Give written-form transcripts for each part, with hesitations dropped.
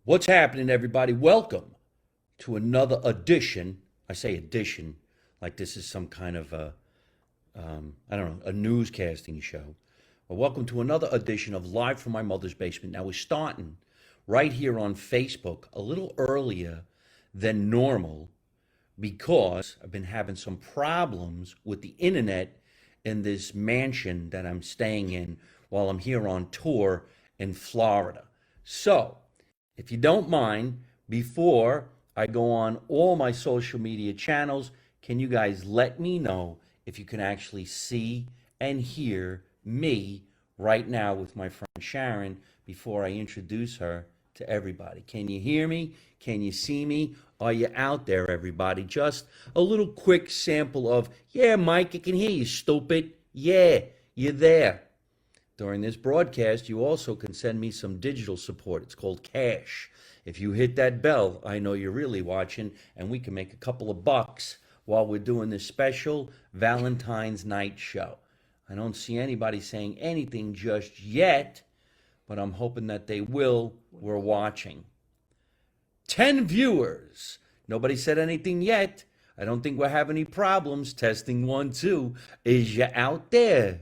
What's happening, everybody? Welcome to another edition. I say edition like this is some kind of I don't know, a newscasting show. Well, welcome to another edition of Live from My Mother's Basement. Now, we're starting right here on Facebook a little earlier than normal because I've been having some problems with the internet in this mansion that I'm staying in while I'm here on tour in Florida. So, if you don't mind, before I go on all my social media channels, can you guys let me know if you can actually see and hear me right now with my friend Sharon before I introduce her to everybody? Can you hear me? Can you see me? Are you out there, everybody? Just a little quick sample of, yeah, Mike, I can hear you, stupid. Yeah, you're there. During this broadcast, you also can send me some digital support. It's called cash. If you hit that bell, I know you're really watching, and we can make a couple of bucks while we're doing this special Valentine's night show. I don't see anybody saying anything just yet, but I'm hoping that they will. We're watching. 10 viewers. Nobody said anything yet. I don't think we'll have any problems. Testing 1, 2. Is you out there?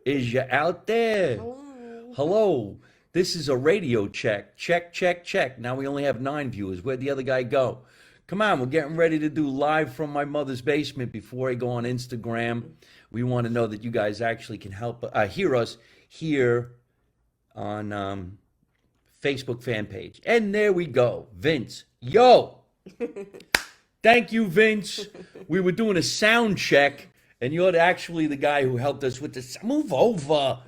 Is you out there? Hello. Hello. This is a radio check. Check, check, check. Now we only have 9 viewers. Where'd the other guy go? Come on, we're getting ready to do Live from My Mother's Basement before I go on Instagram. We want to know that you guys actually can help hear us here on Facebook fan page. And there we go. Vince. Yo! Thank you, Vince. We were doing a sound check, and you're actually the guy who helped us with this. Move over.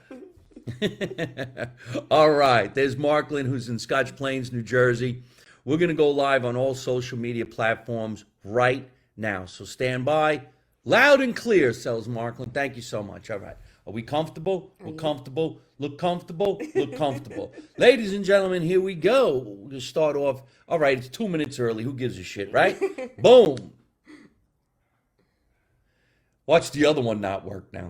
All right. There's Marklin, who's in Scotch Plains, New Jersey. We're going to go live on all social media platforms right now. So stand by. Loud and clear, says Marklin. Thank you so much. All right. Are we comfortable? We're comfortable. Look comfortable. Look comfortable. Ladies and gentlemen, here we go. We'll just start off. All right, it's 2 minutes early. Who gives a shit, right? Boom. Watch the other one not work now.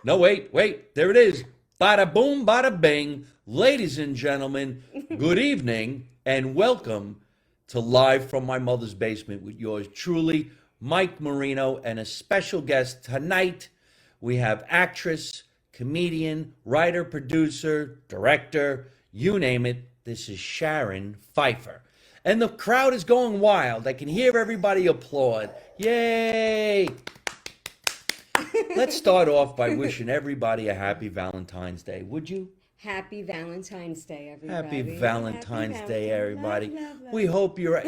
No, wait. There it is. Bada boom, bada bing. Ladies and gentlemen, good evening and welcome to Live from My Mother's Basement with yours truly, Mike Marino, and a special guest tonight. We have actress, comedian, writer, producer, director, you name it. This is Sharon Pfeiffer. And the crowd is going wild. I can hear everybody applaud. Yay! Let's start off by wishing everybody a happy Valentine's Day, would you? Happy Valentine's Day, everybody. Happy Valentine's Day, everybody. Love, love. We hope you're...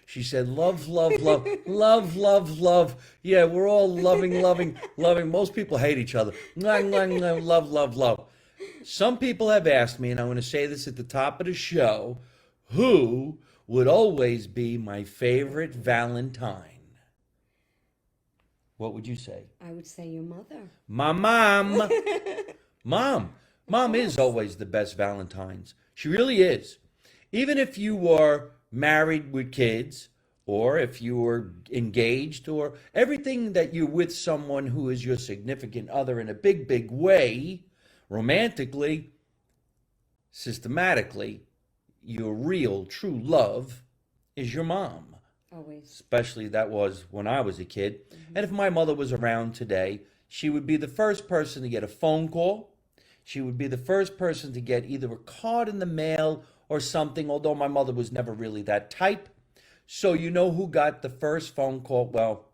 She said, love, love, love, love, love, love. Yeah, we're all loving, loving, loving. Most people hate each other. Love, love, love. Some people have asked me, and I'm going to say this at the top of the show, who would always be my favorite Valentine? What would you say? I would say your mother. My mom. Mom is always the best Valentine's. She really is. Even if you are married with kids, or if you are engaged, or everything that you're with someone who is your significant other in a big, big way, romantically, systematically, your real, true love is your mom. Always. Especially that was when I was a kid. And if my mother was around today, she would be the first person to get a phone call. She would be the first person to get either a card in the mail or something, although my mother was never really that type. So you know who got the first phone call? Well,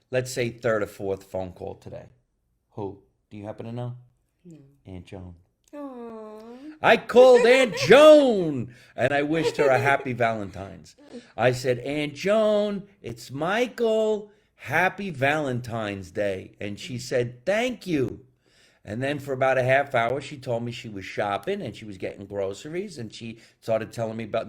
let's say third or fourth phone call today. Who? Do you happen to know? No. Aunt Joan. Aww. I called Aunt Joan and I wished her a happy Valentine's. I said, Aunt Joan, it's Michael. Happy Valentine's Day. And she said, thank you. And then for about a half hour, she told me she was shopping and she was getting groceries and she started telling me about,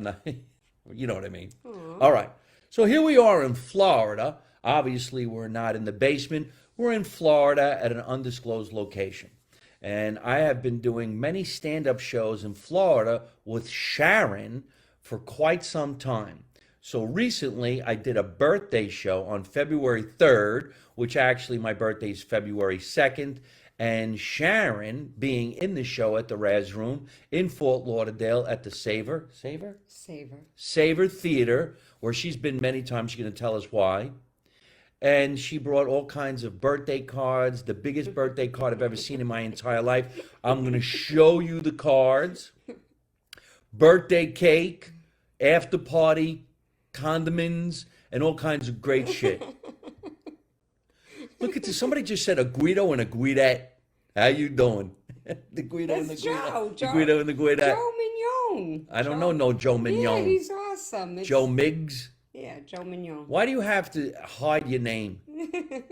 you know what I mean? Aww. All right. So here we are in Florida. Obviously, we're not in the basement. We're in Florida at an undisclosed location. And I have been doing many stand-up shows in Florida with Sharon for quite some time. So recently, I did a birthday show on February 3rd, which actually my birthday is February 2nd. And Sharon being in the show at the Raz Room in Fort Lauderdale at the Savor. Theater, where she's been many times. She's going to tell us why. And she brought all kinds of birthday cards, the biggest birthday card I've ever seen in my entire life. I'm going to show you the cards. Birthday cake, after party, condiments, and all kinds of great shit. Look at this. Somebody just said a Guido and a Guidette. How you doing? The Guido and the That's Guidette. Joe. The Guido and the Guidette. Joe Mignon. I don't know no Joe Yeah, Mignon. he's awesome. Joe Miggs. Yeah, Joe Mignon. Why do you have to hide your name?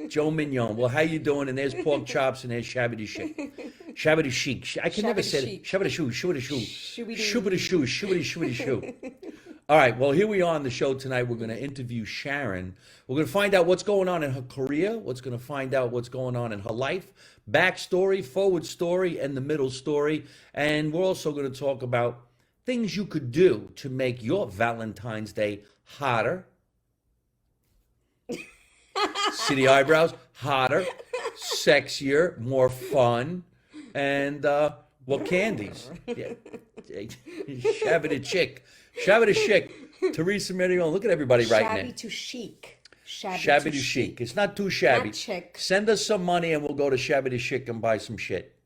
Joe Mignon. Well, how you doing? And there's pork chops and there's shabby the chic. Shabby the chic. I can never say it. Shabby the shoe. Shoo the shoe. Shoo the shoe. Shoo the shoe. All right. Well, here we are on the show tonight. We're going to interview Sharon. We're going to find out what's going on in her career. What's going to find out what's going on in her life. Backstory, forward story, and the middle story. And we're also going to talk about things you could do to make your Valentine's Day hotter. See the eyebrows? Hotter, sexier, more fun, and well, candies. Yeah. Shabby the chick. Shabby the chick. Teresa Marino. Look at everybody right now. Shabby to chic. Shabby to chic. It's not too shabby. Not chic. Send us some money and we'll go to Shabby to chic and buy some shit.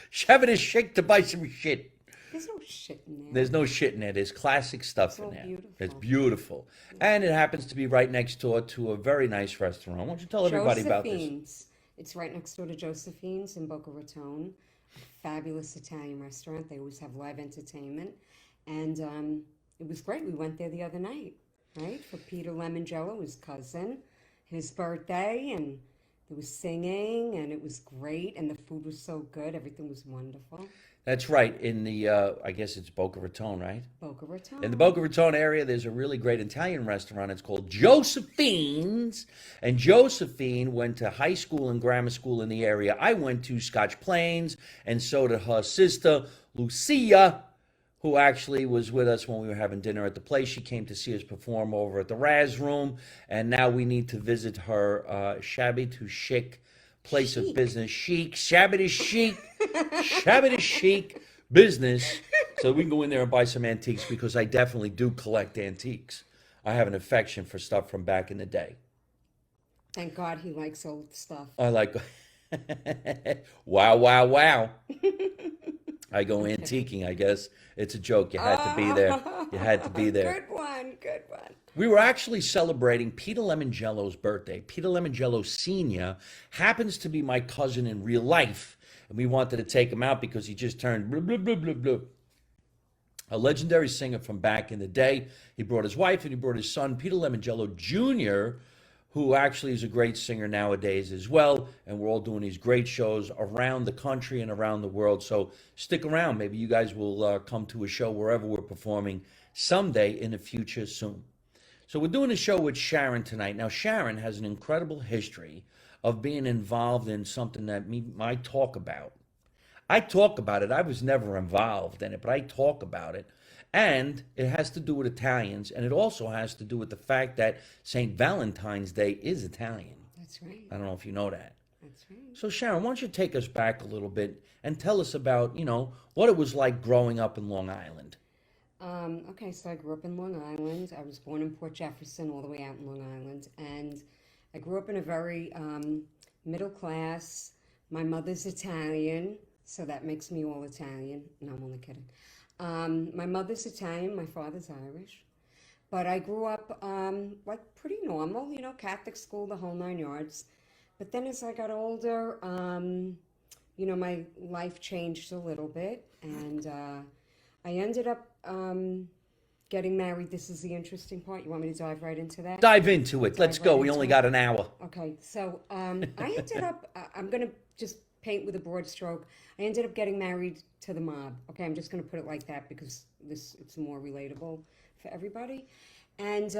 Shabby to chic to buy some shit. There's no shit in there. There's no shit in there. There's classic stuff It's in all there. beautiful. It's beautiful. And it happens to be right next door to a very nice restaurant. Why don't you tell everybody about this? Josephine's. It's right next door to Josephine's in Boca Raton. A fabulous Italian restaurant. They always have live entertainment. And it was great. We went there the other night, right? For Peter Lemongello, his cousin, his birthday. And there was singing, and it was great. And the food was so good. Everything was wonderful. That's right. In the, I guess it's Boca Raton, right? Boca Raton. In the Boca Raton area, there's a really great Italian restaurant. It's called Josephine's. And Josephine went to high school and grammar school in the area. I went to Scotch Plains, and so did her sister, Lucia, who actually was with us when we were having dinner at the place. She came to see us perform over at the Raz Room. And now we need to visit her shabby to chic place of business. Chic, shabby to chic, shabby to chic business. So we can go in there and buy some antiques because I definitely do collect antiques. I have an affection for stuff from back in the day. Thank God he likes old stuff. I like, wow, wow, wow. I go antiquing, I guess. It's a joke. You had to be there. You had to be there. Good one, good one. We were actually celebrating Peter Lemongello's birthday. Peter Lemongello Sr. happens to be my cousin in real life. And we wanted to take him out because he just turned blah, blah, blah, blah, blah. A legendary singer from back in the day. He brought his wife and he brought his son, Peter Lemongello Jr., who actually is a great singer nowadays as well. And we're all doing these great shows around the country and around the world. So stick around. Maybe you guys will come to a show wherever we're performing someday in the future soon. So we're doing a show with Sharon tonight. Now, Sharon has an incredible history of being involved in something that I talk about. I talk about it. I was never involved in it, but I talk about it. And it has to do with Italians, and it also has to do with the fact that St. Valentine's Day is Italian. That's right. I don't know if you know that. That's right. So Sharon, why don't you take us back a little bit and tell us about, what it was like growing up in Long Island. Okay, so I grew up in Long Island. I was born in Port Jefferson, all the way out in Long Island. And I grew up in a very middle class. My mother's Italian, so that makes me all Italian. No, I'm only kidding. My mother's Italian, my father's Irish. But I grew up like pretty normal, Catholic school, the whole 9 yards. But then as I got older, my life changed a little bit. And I ended up getting married. This is the interesting part. You want me to dive right into that? Dive into it. Let's go. We only got an hour. Okay, so I ended up, I'm going to just paint with a broad stroke. I ended up getting married to the mob. Okay, I'm just going to put it like that because it's more relatable for everybody. And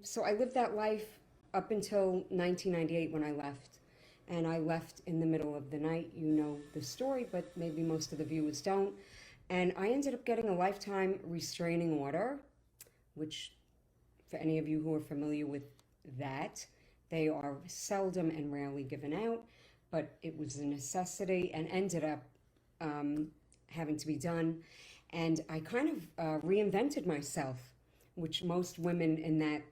so I lived that life up until 1998 when I left. And I left in the middle of the night. You know the story, but maybe most of the viewers don't. And I ended up getting a lifetime restraining order, which for any of you who are familiar with that, they are seldom and rarely given out. but it was a necessity and ended up having to be done. And I kind of reinvented myself, which most women in that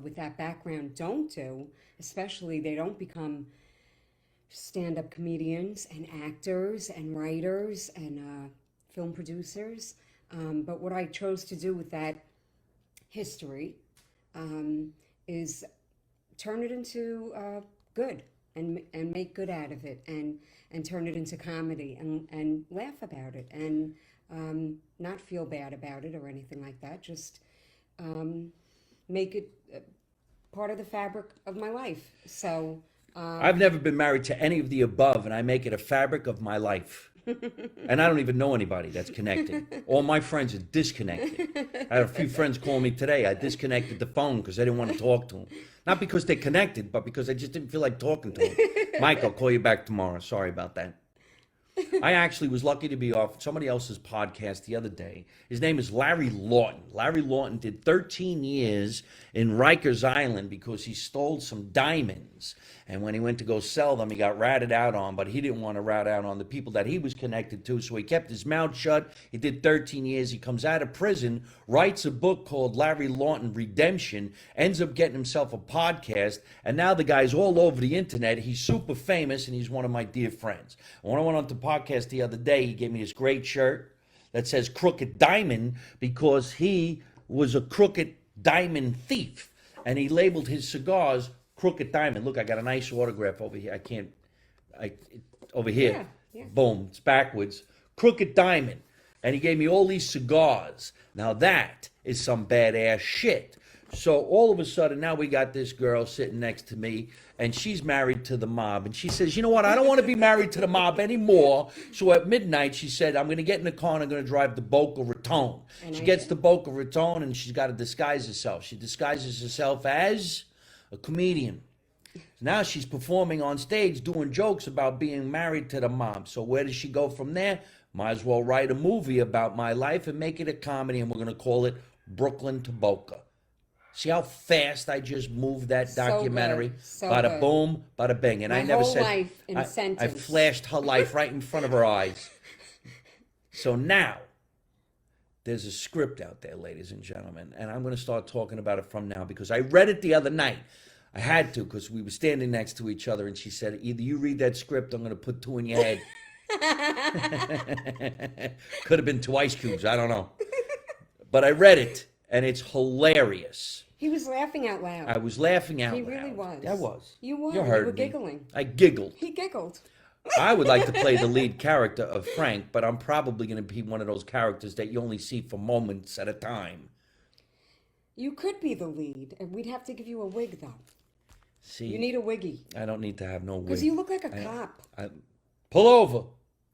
with that background don't do. Especially, they don't become stand-up comedians and actors and writers and film producers. But what I chose to do with that history is turn it into good and make good out of it and turn it into comedy and laugh about it and not feel bad about it or anything like that. Just make it part of the fabric of my life. So I've never been married to any of the above, and I make it a fabric of my life. And I don't even know anybody that's connected. All my friends are disconnected. I had a few friends call me today. I disconnected the phone because I didn't want to talk to them. Not because they're connected, but because I just didn't feel like talking to them. Mike, I'll call you back tomorrow. Sorry about that. I actually was lucky to be off somebody else's podcast the other day. His name is Larry Lawton. Larry Lawton did 13 years in Rikers Island because he stole some diamonds. And when he went to go sell them, he got ratted out on, but he didn't want to rat out on the people that he was connected to, so he kept his mouth shut. He did 13 years. He comes out of prison, writes a book called Larry Lawton Redemption, ends up getting himself a podcast, and now the guy's all over the internet. He's super famous, and he's one of my dear friends. When I went on the podcast the other day, he gave me this great shirt that says Crooked Diamond because he was a crooked diamond thief, and he labeled his cigars Crooked Diamond. Look, I got a nice autograph over here. Over here. Yeah. Boom, it's backwards. Crooked Diamond. And he gave me all these cigars. Now that is some badass shit. So all of a sudden, now we got this girl sitting next to me, and she's married to the mob. And she says, you know what, I don't want to be married to the mob anymore. So at midnight, she said, I'm going to get in the car and I'm going to drive to Boca Raton. She gets to Boca Raton, and she's got to disguise herself. She disguises herself as a comedian. Now she's performing on stage doing jokes about being married to the mob. So where does she go from there? Might as well write a movie about my life and make it a comedy, and we're going to call it Brooklyn to Boca. See how fast I just moved that documentary? So bada good. boom, bada bing. And My I never whole said life in a I sentence. flashed her life right in front of her eyes. So now there's a script out there, ladies and gentlemen, and I'm going to start talking about it from now because I read it the other night. I had to because we were standing next to each other, and she said, either you read that script, I'm going to put two in your head. Could have been 2 ice cubes, I don't know. But I read it, and it's hilarious. he was laughing out loud. I was laughing out He loud. really was. I was. You were. You You heard were me. giggling. I giggled. He giggled. I would like to play the lead character of Frank, but I'm probably going to be one of those characters that you only see for moments at a time. You could be the lead. And we'd have to give you a wig, though. See, You need a wiggy. I don't need to have no wig. Because you look like a cop. Pull over.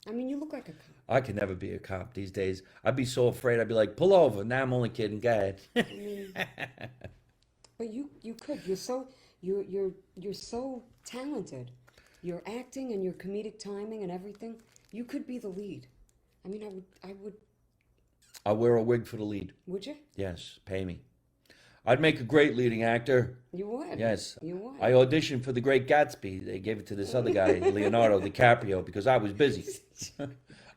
I mean, you look like a cop. I could never be a cop these days. I'd be so afraid. I'd be like, pull over. Nah, I'm only kidding. Go ahead. I mean, but you could. You're so talented. Your acting and your comedic timing and everything. You could be the lead. I mean, I would. I'll wear a wig for the lead. Would you? Yes, pay me. I'd make a great leading actor. You would. Yes. You would. I auditioned for The Great Gatsby. They gave it to this other guy, Leonardo DiCaprio, because I was busy.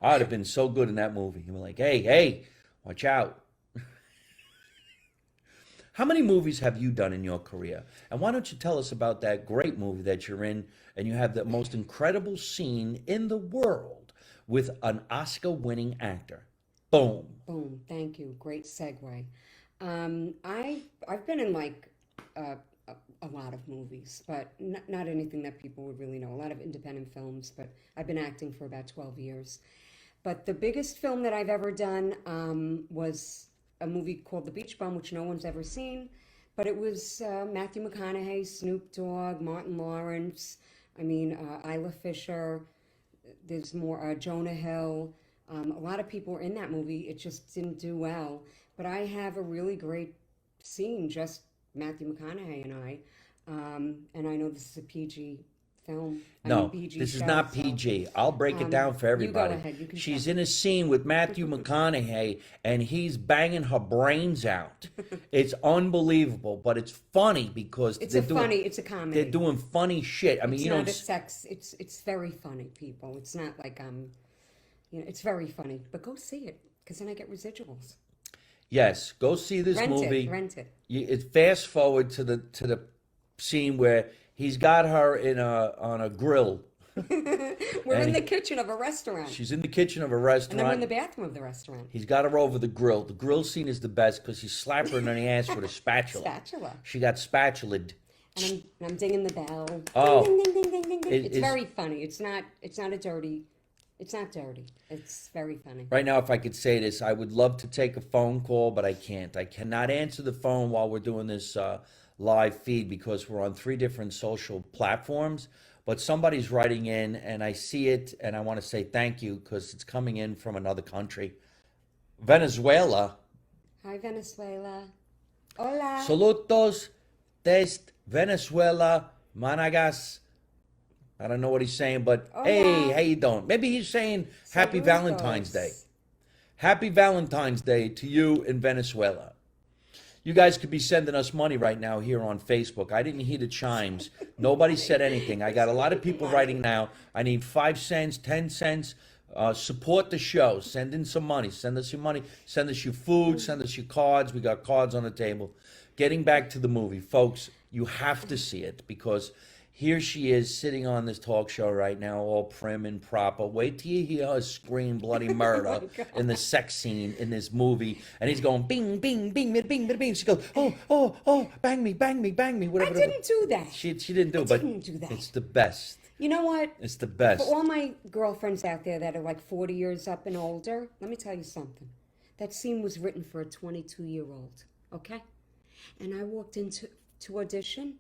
I'd have been so good in that movie. You were like, hey, watch out. How many movies have you done in your career? And why don't you tell us about that great movie that you're in, and you have the most incredible scene in the world with an Oscar-winning actor. Boom. Boom. Thank you. Great segue. I've been in like a lot of movies, but not anything that people would really know. A lot of independent films, but I've been acting for about 12 years. But the biggest film that I've ever done was a movie called The Beach Bum, which no one's ever seen. But it was Matthew McConaughey, Snoop Dogg, Martin Lawrence, Isla Fisher. There's more, Jonah Hill. A lot of people were in that movie. It just didn't do well. But I have a really great scene, just Matthew McConaughey and I. And I know this is a PG film. No, PG this is show, not so- PG. I'll break it down for you go everybody. ahead, you can She's tell. in a scene with Matthew McConaughey, and he's banging her brains out. It's unbelievable, but it's funny because It's they're it's a comedy. they're doing funny shit. I mean, It's you not don't. a sex. It's very funny, people. It's not like it's very funny. But go see it, because then I get residuals. Yes, go see this Rent movie. it, rent it. It's fast forward to the scene where he's got her on a grill. We're in the kitchen of a restaurant, She's in the kitchen of a and then we're in restaurant. the bathroom of the restaurant. He's got her over the grill. The grill scene is the best because he slapped her in the ass with a spatula. Spatula. She got spatulaed. And I'm dinging the bell. Oh. Ding, ding, ding, ding, ding, ding. It's It's- very funny. It's not a dirty. It's not dirty. It's very funny. Right now, if I could say this, I would love to take a phone call, but I can't. I cannot answer the phone while we're doing this live feed because we're on 3 different social platforms. But somebody's writing in, and I see it, and I want to say thank you because it's coming in from another country. Venezuela. Hi, Venezuela. Hola. Saludos desde Venezuela, Managas. I don't know what he's saying, but hey, how you doing? Maybe he's saying Happy Saludos. Valentine's Day. Happy Valentine's Day to you in Venezuela. You guys could be sending us money right now here on Facebook. I didn't hear the chimes. Nobody said anything. I got a lot of people writing now. I need 5 cents, 10 cents. Support the show. Send in some money. Send us your money. Send us your food. Send us your cards. We got cards on the table. Getting back to the movie, folks, you have to see it because here she is sitting on this talk show right now, all prim and proper. Wait till you hear her scream bloody murder in the sex scene in this movie. And he's going, bing, bing, bing, bing, bing, bing. She goes, oh, bang me, bang me, bang me, whatever. I didn't do that. She didn't do it, I but didn't do that. it's the best. You know what? It's the best. For all my girlfriends out there that are like 40 years up and older, let me tell you something. That scene was written for a 22-year-old, okay? And I walked into to audition,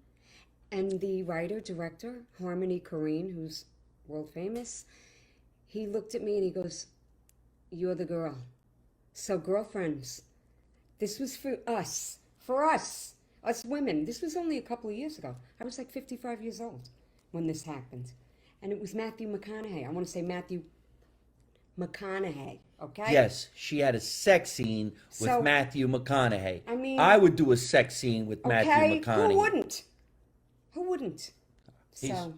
and the writer, director, Harmony Korine, who's world famous, he looked at me and he goes, "You're the girl." So girlfriends, this was for us women. This was only a couple of years ago. I was like 55 years old when this happened. And it was Matthew McConaughey. I want to say Matthew McConaughey, okay? Yes, she had a sex scene with So, Matthew McConaughey. I mean- I would do a sex scene with Matthew Okay? McConaughey. Who wouldn't? Who wouldn't? He's- So,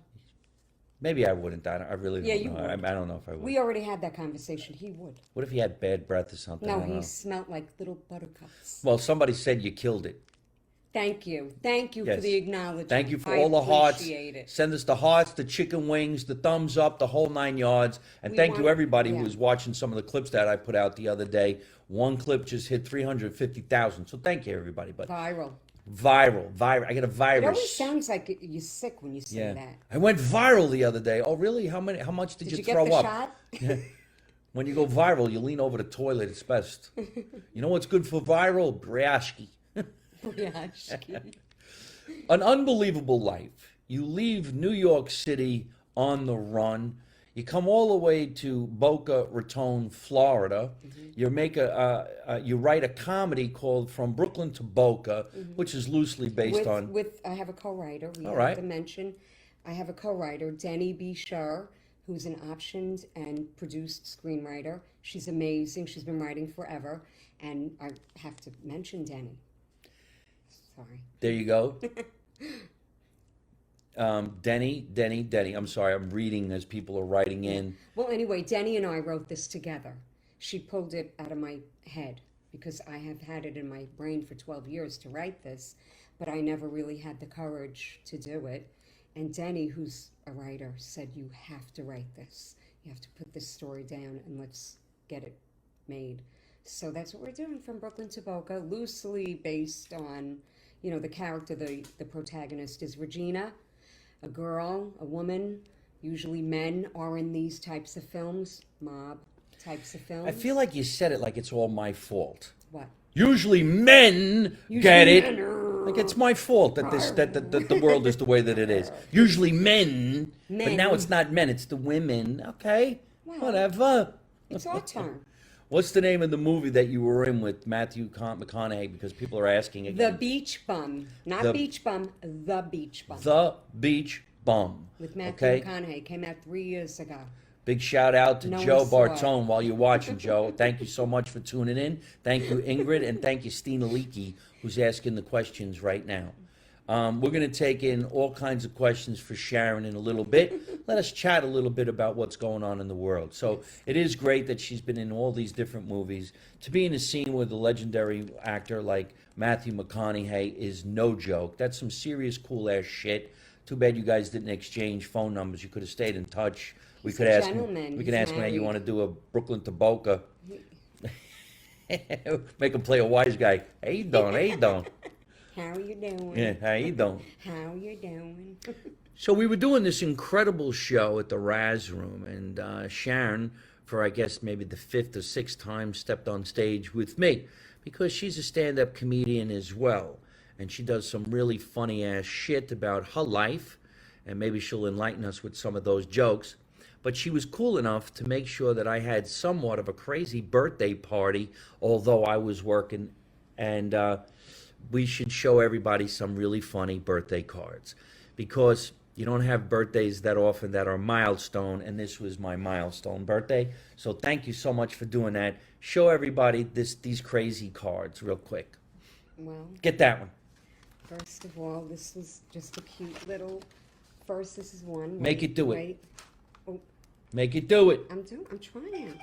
Maybe I wouldn't. I really don't Yeah, you know. would. I don't know if I would. we already had that conversation. He would. What if he had bad breath or something? I No, don't he know. smelled like little buttercups. Well, somebody said you killed it. Thank you. Thank you Yes. for the acknowledgement. Thank you for I all the hearts. appreciate it. Send us the hearts, the chicken wings, the thumbs up, the whole 9 yards. And We thank you want- everybody who yeah. was watching some of the clips that I put out the other day. One clip just hit 350,000. So thank you everybody. But Viral. viral. I get a virus. It always sounds like you're sick when you say Yeah. that. I went viral the other day. Oh, really? How much did Did you you throw get the up? shot? When you go viral, you lean over the toilet. It's best. You know what's good for viral? Brashki. Yeah. An unbelievable life. You leave New York City on the run. You come all the way to Boca Raton, Florida. You make you write a comedy called From Brooklyn to Boca, which is loosely based on. I have a co-writer. We All have right. to mention, I have a co-writer, Denny B. Scher, who's an optioned and produced screenwriter. She's amazing. She's been writing forever, and I have to mention Denny. Sorry. There you go. Denny. I'm sorry, I'm reading as people are writing in. Well, anyway, Denny and I wrote this together. She pulled it out of my head because I have had it in my brain for 12 years to write this, but I never really had the courage to do it. And Denny, who's a writer, said, "You have to write this. You have to put this story down and let's get it made." So that's what we're doing, From Brooklyn to Boca, loosely based on, the character, the protagonist is Regina, a girl, a woman. Usually men are in these types of films, mob types of films. I feel like you said it like it's all my fault. What? Usually men get it. men are- Like it's my fault that the world is the way that it is. Usually men, but now it's not men, it's the women. Okay, Well, whatever. It's our turn. What's the name of the movie that you were in with Matthew McConaughey? Because people are asking The again. Beach Bum. Not The- Beach Bum, The Beach Bum. The Beach bum. With Matthew Okay? McConaughey. Came out 3 years ago. Big shout out to No Joe one saw it. Bartone while you're watching, Joe. Thank you so much for tuning in. Thank you, Ingrid, and thank you, Stina Leakey, who's asking the questions right now. We're going to take in all kinds of questions for Sharon in a little bit. Let us chat a little bit about what's going on in the world. So it is great that she's been in all these different movies. To be in a scene with a legendary actor like Matthew McConaughey is no joke. That's some serious cool-ass shit. Too bad you guys didn't exchange phone numbers. You could have stayed in touch. We He's could a ask him. gentleman. We can He's ask him how you married. want to do a Brooklyn to Boca. Make him play a wise guy. How you doing? How you doing? How you doing? Yeah, how you doing? How you doing? So we were doing this incredible show at the Raz Room, and Sharon, for I guess maybe the fifth or sixth time, stepped on stage with me because she's a stand-up comedian as well, and she does some really funny-ass shit about her life, and maybe she'll enlighten us with some of those jokes. But she was cool enough to make sure that I had somewhat of a crazy birthday party, although I was working, and we should show everybody some really funny birthday cards because you don't have birthdays that often that are milestone, and this was my milestone birthday. So thank you so much for doing that. Show everybody these crazy cards real quick. Well, Get that one. first of all, this was just a cute little. First, this is one. Make Wait, it do it. wait. Oh, Make it do it. I'm trying.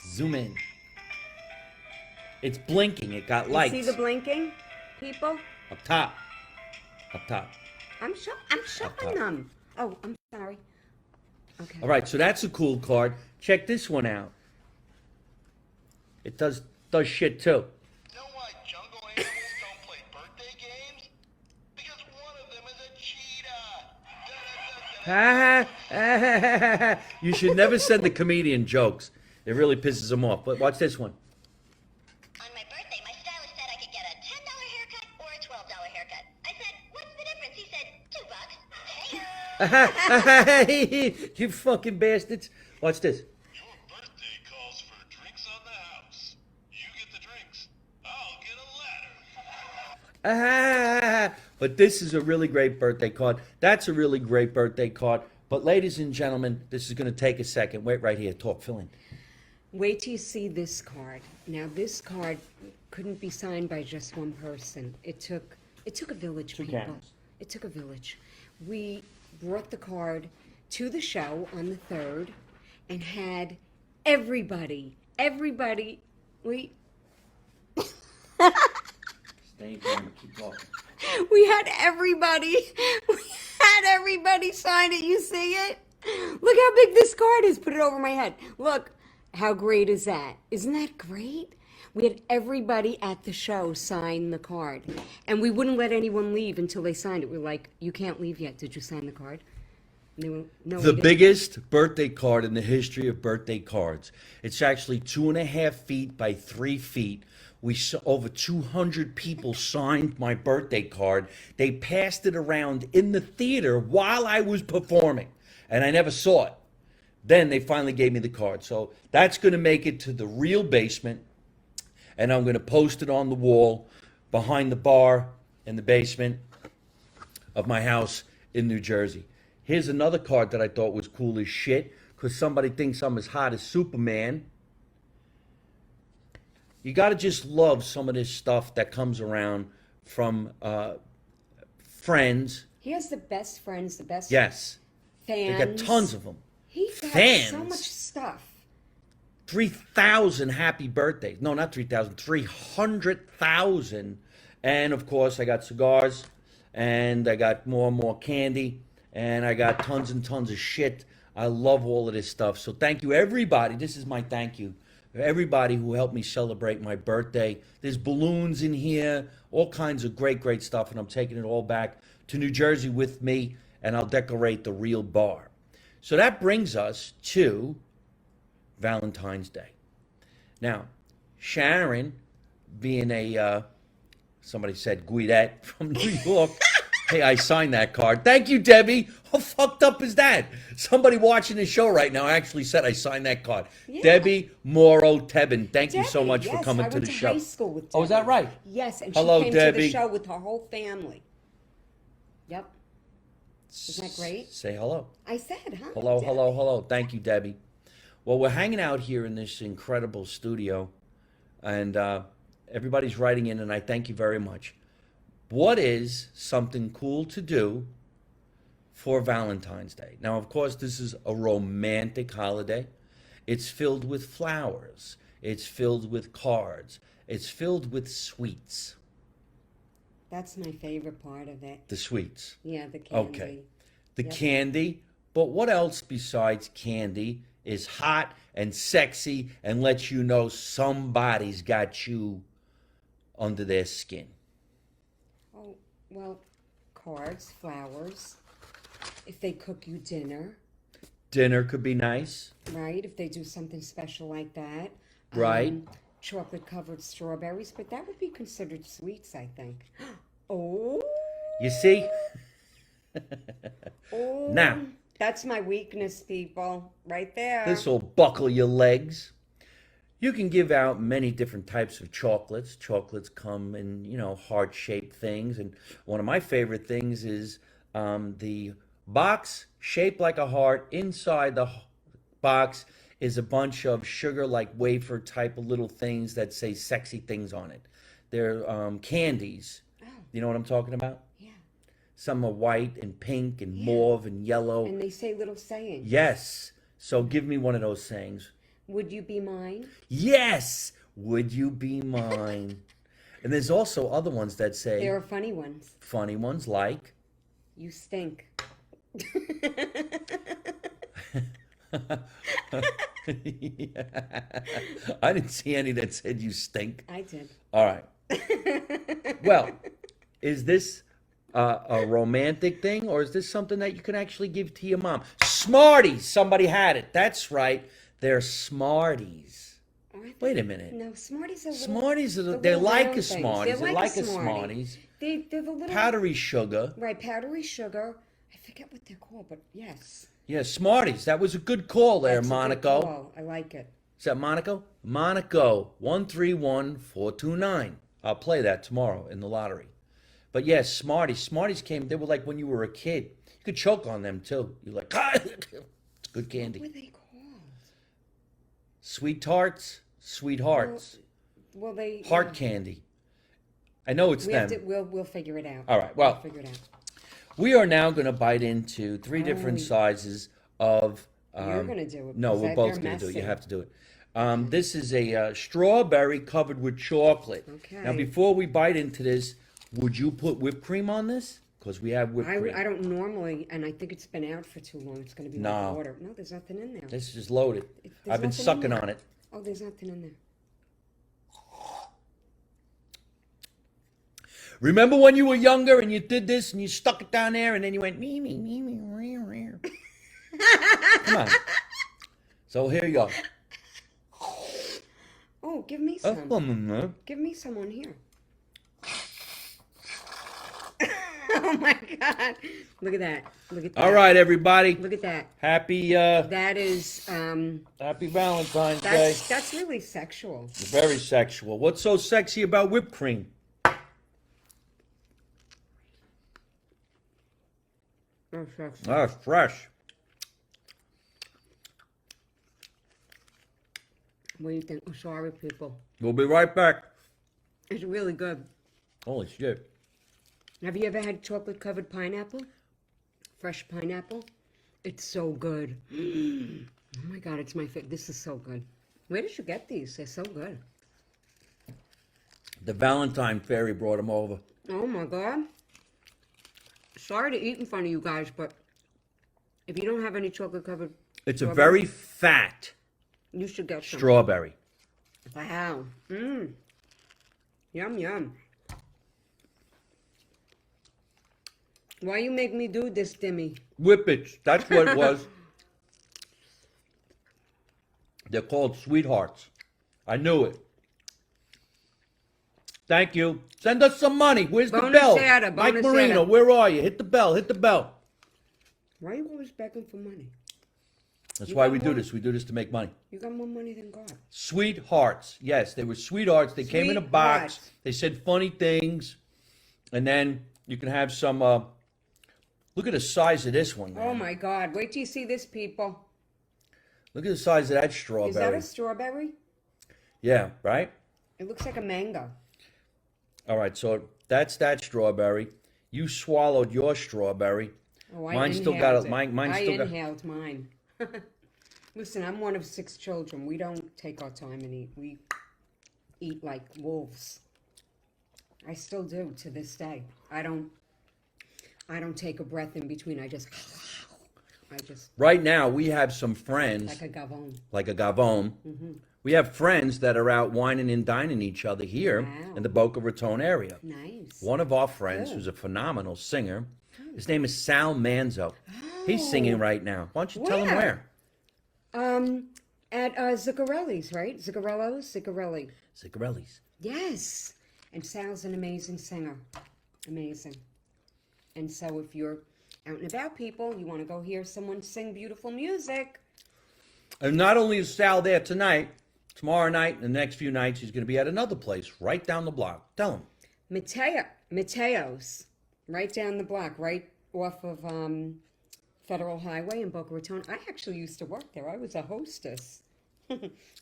Zoom in. It's blinking. It got You lights. see the blinking, people? Up top. Up top. I'm showing them. Oh, I'm sorry. Okay. All right, so that's a cool card. Check this one out. It does shit too. Know why jungle animals don't play birthday games? Because one of them is a cheetah. You should never send the comedian jokes. It really pisses them off. But watch this one. On my birthday, my stylist said I could get a $10 haircut or a $12 haircut. I said, what's the difference? He said, $2. Hey, You fucking bastards. Watch this. Your birthday calls for drinks on the house. You get the drinks. I'll get a ladder. But this is a really great birthday card. That's a really great birthday card. But ladies and gentlemen, this is going to take a second. Wait right here. Talk. Fill in. Wait till you see this card. Now, this card couldn't be signed by just one person. It took a village, people. cameras. It took a village. We brought the card to the show on the 3rd and had everybody, we Stay in camera. Keep talking. we had everybody sign it. You see it? Look how big this card is. Put it over my head. Look, how great is that? Isn't that great? We had everybody at the show sign the card. And we wouldn't let anyone leave until they signed it. We were like, you can't leave yet. Did you sign the card? And they were, no, we The didn't." biggest birthday card in the history of birthday cards. It's actually 2.5 feet by 3 feet. We saw over 200 people signed my birthday card. They passed it around in the theater while I was performing, and I never saw it. Then they finally gave me the card. So that's going to make it to the real basement, and I'm going to post it on the wall behind the bar in the basement of my house in New Jersey. Here's another card that I thought was cool as shit because somebody thinks I'm as hot as Superman. You got to just love some of this stuff that comes around from friends. He has the best friends, the best Yes, fans. they got tons of them. He's got so fans. much stuff. 3,000 happy birthdays. No, not 3,000, 300,000. And of course, I got cigars, and I got more and more candy, and I got tons and tons of shit. I love all of this stuff. So thank you, everybody. This is my thank you. Everybody who helped me celebrate my birthday. There's balloons in here, all kinds of great, great stuff, and I'm taking it all back to New Jersey with me, and I'll decorate the real bar. So that brings us to Valentine's Day. Now, Sharon, being a, somebody said Guidette from New York, Hey, I signed that card. Thank you, Debbie. How fucked up is that? Somebody watching the show right now actually said I signed that card. Yeah. Debbie Morrow Tebben, thank you so Debbie, much for yes, coming I to went the to show. high school with Debbie. Oh, is that right? Yes, and Hello, she came to Debbie. the show with her whole family. Yep. Isn't that great? Say hello. I said, huh? Hello, Debbie. hello, hello. Thank you, Debbie. Well, we're hanging out here in this incredible studio, and everybody's writing in, and I thank you very much. What is something cool to do for Valentine's Day? Now, of course, this is a romantic holiday. It's filled with flowers. It's filled with cards. It's filled with sweets. That's my favorite part of it. The sweets. Yeah, the candy. Okay. The Yep. candy. But what else besides candy is hot and sexy and lets you know somebody's got you under their skin? Oh, well, cards, flowers. If they cook you dinner, Dinner could be nice. right? If they do something special like that. Right. Chocolate covered strawberries, but that would be considered sweets, I think. Oh, You see? oh. Now. That's my weakness, people. Right there. This will buckle your legs. You can give out many different types of chocolates. Chocolates come in, heart-shaped things. And one of my favorite things is the box shaped like a heart. Inside the box is a bunch of sugar, like wafer type of little things that say sexy things on it. They're candies. Oh, You know what I'm talking about? yeah. Some are white and pink and mauve and yellow. And they say little sayings. Yes. So give me one of those sayings. Would you be mine? Yes, would you be mine? And there's also other ones that say There are funny ones. funny ones like You stink. I didn't see any that said you stink. I did. All right. Well, is this a romantic thing, or is this something that you can actually give to your mom? Smarties. Somebody had it. That's right. They're Smarties. Aren't Wait they? a minute. No, Smarties are little. Smarties are the they're little like round a things. Smarties. They're They're like like a Smartie. Smarties. They're the little Powdery sugar. right powdery sugar. I forget what they're called, but yes. Yeah, Smarties. That was a good call there, That's a good Monaco. call. I like it. Is that Monaco? Monaco, 131429. I'll play that tomorrow in the lottery. But yes, Smarties. Smarties came, they were like when you were a kid. You could choke on them too. You're like, it's good What candy. were they called? Sweet tarts, sweethearts, Well, they heart candy. I know it's We them. have to. We'll figure it out. All right, well, We'll figure it out. we are now going to bite into three different Oh. sizes of. You're gonna do it. No, because we're both they're going to do it. You messy. have to do it. This is a strawberry covered with chocolate. Okay. Now, before we bite into this, would you put whipped cream on this? Because we have whipped cream. I don't normally, and I think it's been out for too long. It's going to be No. like water. No, there's nothing in there. This is loaded. There's I've been nothing in sucking there. on it. Oh, there's nothing in there. Remember when you were younger and you did this and you stuck it down there and then you went me me me me me me. Come on. So here you go. Oh, give me Oh, some. Give me some on here. Oh my God! Look at that! Look at that! All right, everybody. Look at that! Happy That is Happy Valentine's Day. that's really sexual. Very sexual. What's so sexy about whipped cream? That's sexy. Ah, fresh. What do you think? Oh, sorry, people. We'll be right back. It's really good. Holy shit. Have you ever had chocolate covered pineapple? Fresh pineapple? It's so good. Oh my God, it's my favorite. This is so good. Where did you get these? They're so good. The Valentine fairy brought them over. Oh my God. Sorry to eat in front of you guys, but if you don't have any chocolate covered, It's a strawberry, very fat you should get some. strawberry. Wow. Mmm. Yum, yum. Why you make me do this, Dimmy? Whippets. That's what it was. They're called sweethearts. I knew it. Thank you. Send us some money. Where's the Bonus bell? data, Mike bonus Marino, data. where are you? Hit the bell. Hit the bell. Why are you always begging for money? That's You why got we do more? this. We do this to make money. You got more money than God. Sweethearts. Yes, they were sweethearts. They came in a box. Sweethearts. They said funny things. And then you can have some, look at the size of this one, man. Oh my God! Wait till you see this, people. Look at the size of that strawberry. Is that a strawberry? Yeah, right? It looks like a mango. All right, so that's that strawberry. You swallowed your strawberry. Oh, I Mine still inhaled got it. mine I still got. inhaled mine. Listen, I'm one of 6 children. We don't take our time and eat. We eat like wolves. I still do to this day. I don't take a breath in between. I just Right now, we have some friends, like a gavon. like a Gavone. We have friends that are out wining and dining each other here Wow. in the Boca Raton area. Nice. One of our friends, Good. who's a phenomenal singer, his name is Sal Manzo. He's singing right now. Why don't you tell him Where? where? At Zuccarelli's, right? Zuccarelli. Zigarelli's. Yes. And Sal's an amazing singer. Amazing. And so if you're out and about, people, you want to go hear someone sing beautiful music. And not only is Sal there tonight, tomorrow night and the next few nights, he's going to be at another place right down the block. Tell him. Mateo's, right down the block, right off of Federal Highway in Boca Raton. I actually used to work there. I was a hostess.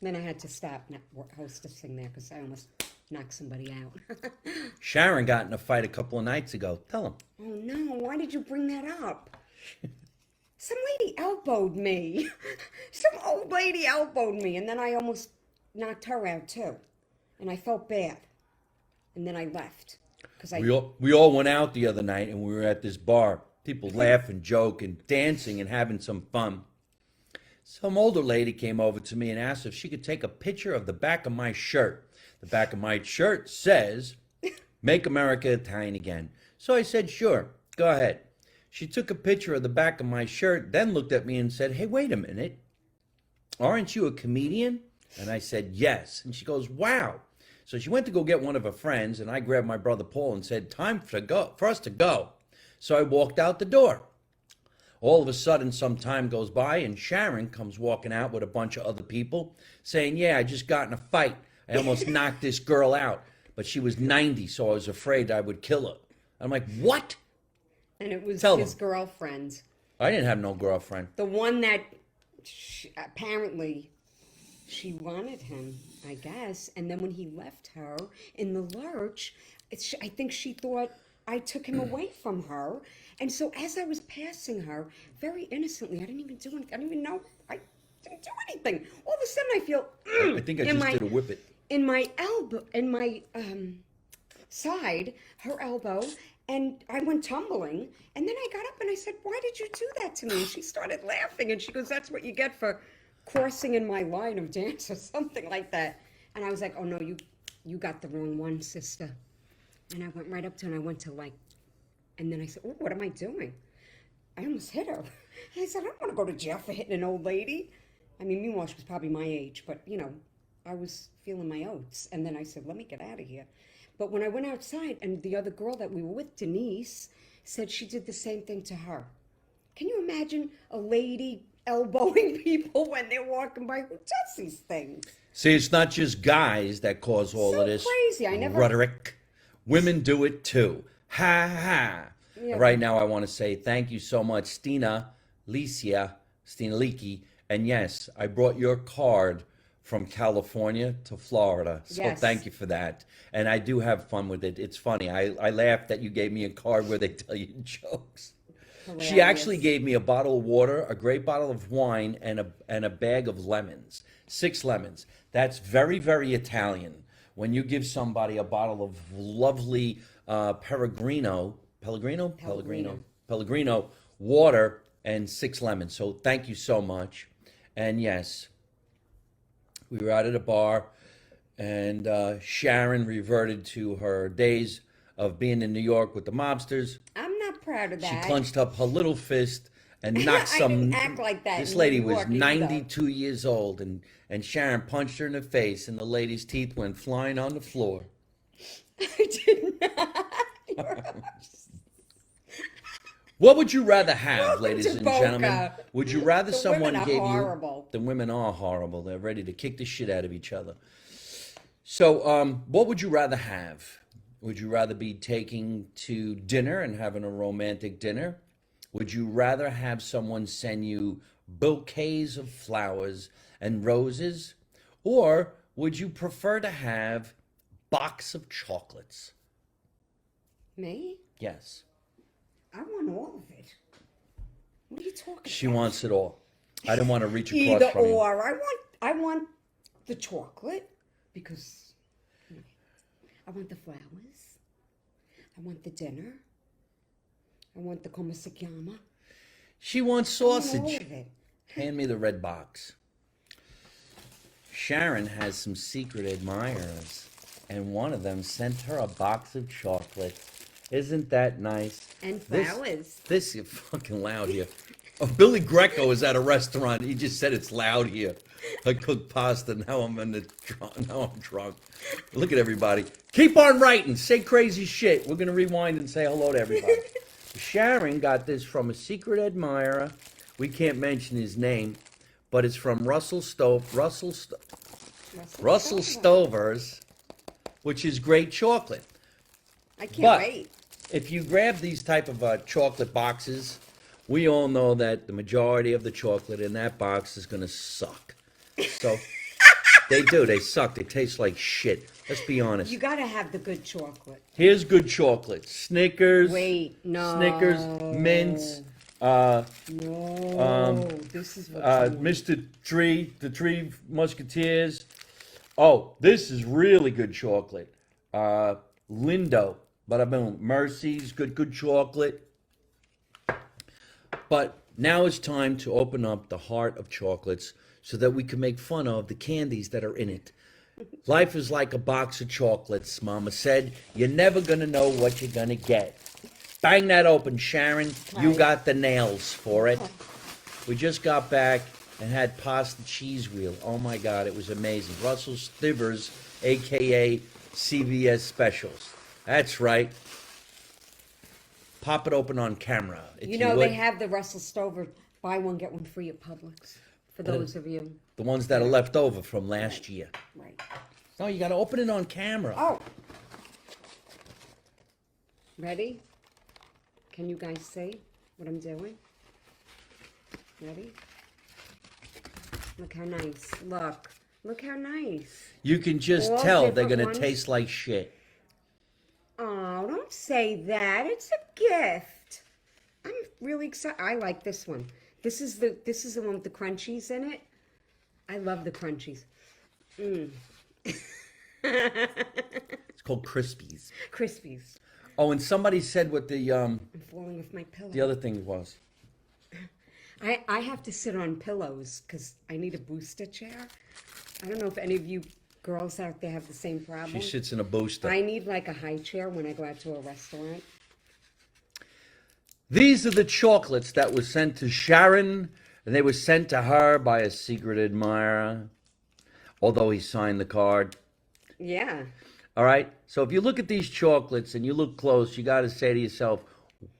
Then I had to stop hostessing there because I almost knocked somebody out. Sharon got in a fight a couple of nights ago. Tell him. Oh no, why did you bring that up? Some lady elbowed me. Some old lady elbowed me, and then I almost knocked her out too. And I felt bad. And then I left. Because We all went out the other night and we were at this bar. People laughing, joking, dancing, and having some fun. Some older lady came over to me and asked if she could take a picture of the back of my shirt. The back of my shirt says, "Make America Italian Again." So I said, "Sure, go ahead." She took a picture of the back of my shirt, then looked at me and said, "Hey, wait a minute. Aren't you a comedian?" And I said, "Yes." And she goes, "Wow." So she went to go get one of her friends, and I grabbed my brother Paul and said, "Time for us to go." So I walked out the door. All of a sudden, some time goes by, and Sharon comes walking out with a bunch of other people saying, "Yeah, I just got in a fight. I almost knocked this girl out, but she was 90, so I was afraid I would kill her." I'm like, "What?" And it was Tell his them. girlfriend. I didn't have no girlfriend. The one that apparently she wanted him, I guess. And then when he left her in the lurch, I think she thought I took him away from her. And so as I was passing her, very innocently, I didn't even do anything. I didn't even know. I didn't do anything. All of a sudden I feel I think I in just did a whip it. in my elbow, in my side, her elbow, and I went tumbling. And then I got up and I said, "Why did you do that to me?" And she started laughing, and she goes, "That's what you get for crossing in my line of dance," or something like that. And I was like, "Oh no, you got the wrong one, sister." And I went right up to her and I went to and then I said, "Oh, what am I doing?" I almost hit her. And I said, "I don't want to go to jail for hitting an old lady." I mean, meanwhile, she was probably my age, but I was feeling my oats. And then I said, "Let me get out of here." But when I went outside, and the other girl that we were with, Denise, said she did the same thing to her. Can you imagine a lady elbowing people when they're walking by? Who does these things? See, it's not just guys that cause all So of this crazy. I never- rhetoric. Women do it too. Ha ha. Yeah. Right now, I want to say thank you so much, Stina Leakey. And yes, I brought your card from California to Florida. So Yes. thank you for that. And I do have fun with it. It's funny. I laughed that you gave me a card where they tell you jokes. She Hilarious. actually gave me a bottle of water, a great bottle of wine, and a bag of lemons. 6 lemons. That's very, very Italian. When you give somebody a bottle of lovely Pellegrino water and 6 lemons. So thank you so much. And yes, we were out at a bar, and Sharon reverted to her days of being in New York with the mobsters. I'm not proud of She that. clenched up her little fist and knocked I some. didn't act like that This in lady New was York either. 92 years old, and Sharon punched her in the face, and the lady's teeth went flying on the floor. I did not. What would you rather have, Welcome ladies to and Boca. gentlemen? Would you rather The someone women are gave horrible. you... The women are horrible. They're ready to kick the shit out of each other. So, what would you rather have? Would you rather be taking to dinner and having a romantic dinner? Would you rather have someone send you bouquets of flowers and roses? Or would you prefer to have box of chocolates? Me? Yes. I want all of it. What are you talking She about? wants it all. I didn't want to reach across Either from you. or. I want the chocolate because I want the flowers. I want the dinner. I want the como se llama. She wants I want all sausage. of it. Hand me the red box. Sharon has some secret admirers, and one of them sent her a box of chocolates. Isn't that nice? And This- flowers. This is fucking loud here. Oh, Billy Greco is at a restaurant. He just said it's loud here. I cooked pasta. Now I'm drunk. Look at everybody. Keep on writing. Say crazy shit. We're gonna rewind and say hello to everybody. Sharon got this from a secret admirer. We can't mention his name, but it's from Russell Stover's, which is great chocolate. I can't But wait. if you grab these type of chocolate boxes, we all know that the majority of the chocolate in that box is going to suck. So they do. They suck. They taste like shit. Let's be honest. You gotta have the good chocolate. Here's good chocolate. Snickers. Wait, no. Snickers, mints, No, this is what you want. Mr. Tree, the Three Musketeers. Oh, this is really good chocolate. Lindo, bada boom. Mercy's good chocolate. But now it's time to open up the heart of chocolates so that we can make fun of the candies that are in it. Life is like a box of chocolates, Mama said. You're never gonna know what you're gonna get. Bang that open, Sharon. You Right. got the nails for it. We just got back and had pasta cheese wheel. Oh my God, it was amazing. Russell Stivers, aka CVS Specials. That's right. Pop it open on camera. If You know, would. they have the Russell Stover buy one, get one free at Publix. For those of you. The ones that are left over from last year. Right. No, you got to open it on camera. Oh. Ready? Can you guys see what I'm doing? Ready? Look how nice. Look. Look how nice. You can just All tell they're different going to ones. taste like shit. Oh, don't say that. It's a gift. I'm really excited. I like this one. This is the one with the crunchies in it. I love the crunchies. It's called Crispies. Crispies. Oh, and somebody said what the I'm falling off my pillow. other thing was. I have to sit on pillows because I need a booster chair. I don't know if any of you girls out there have the same problem. She sits in a booster. I need like a high chair when I go out to a restaurant. These are the chocolates that were sent to Sharon, and they were sent to her by a secret admirer, although he signed the card. Yeah. All right? So if you look at these chocolates and you look close, you got to say to yourself,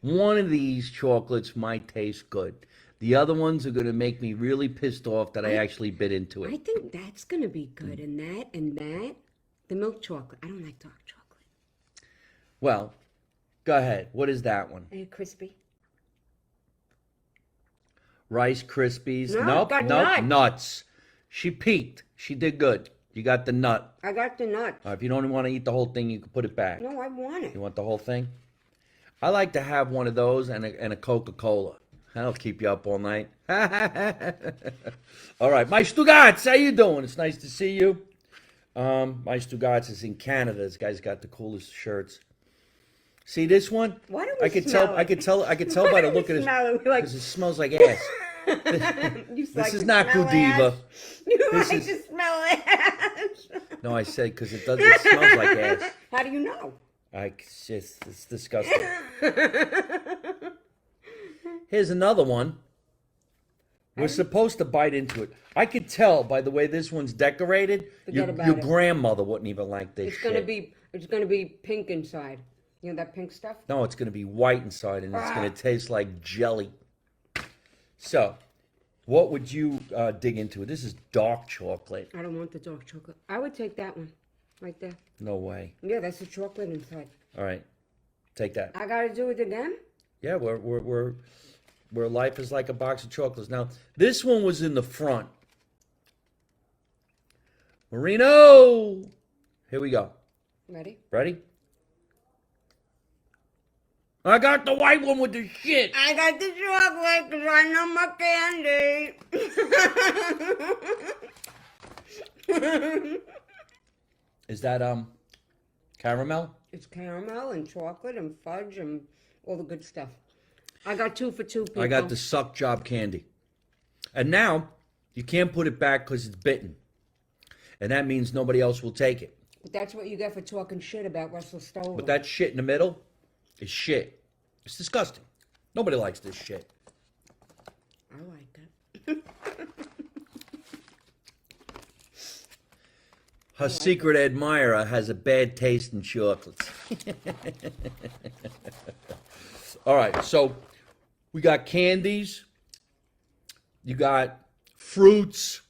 one of these chocolates might taste good. The other ones are going to make me really pissed off that I actually bit into I it. think that's going to be good. And that, the milk chocolate. I don't like dark chocolate. Well, go ahead. What is that one? Crispy. Rice Krispies? No, Nope, got nope, nuts. nuts. She peaked. She did good. You got the nut. I got the nut. If you don't want to eat the whole thing, you can put it back. No, I want it. You want the whole thing? I like to have one of those and a Coca-Cola. That'll keep you up all night. All right, my Stugats, how you doing? It's nice to see you. My Stugats is in Canada. This guy's got the coolest shirts. See this one? Why do we I could smell tell. it? I could tell. I could tell Why by do the we look at his. smell it? We're like- Because it smells like ass. You This like is to not smell Godiva. ass? You This like is- to smell ass? No, I said because it does. It smells like ass. How do you know? It's disgusting. Here's another one. We're supposed to bite into it. I could tell by the way this one's decorated. Forget about Your it. grandmother wouldn't even like this It's shit. gonna be pink inside. You know that pink stuff? No, it's going to be white inside, and it's going to taste like jelly. So, what would you dig into? This is dark chocolate. I don't want the dark chocolate. I would take that one, right there. No way. Yeah, that's the chocolate inside. All right, take that. I gotta do it again. Yeah, where life is like a box of chocolates. Now, this one was in the front. Marino! Here we go. Ready? Ready? I got the white one with the shit. I got the chocolate because I know my candy. Is that caramel? It's caramel and chocolate and fudge and all the good stuff. I got 2 for 2 people. I got the suck job candy. And now you can't put it back because it's bitten. And that means nobody else will take it. But that's what you get for talking shit about Russell Stover. But that shit in the middle is shit. It's disgusting. Nobody likes this shit. I like it. Her secret admirer has a bad taste in chocolates. All right, so we got candies. You got fruits.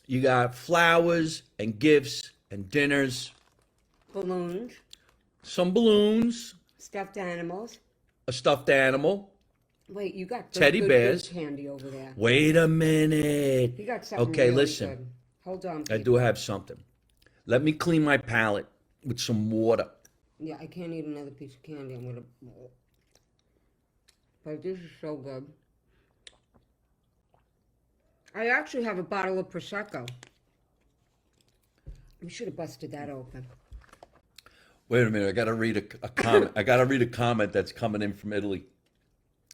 You got flowers and gifts and dinners. Balloons, Some balloons. stuffed animals. A stuffed animal. Wait, you got Teddy good bears. candy over there. Wait a minute. You got something Okay, really listen. good. Hold on. I do have something. Let me clean my palate with some water. Yeah, I can't eat another piece of candy. I'm gonna. But this is so good. I actually have a bottle of Prosecco. We should have busted that open. Wait a minute. I got to read a comment. I got to read a comment that's coming in from Italy.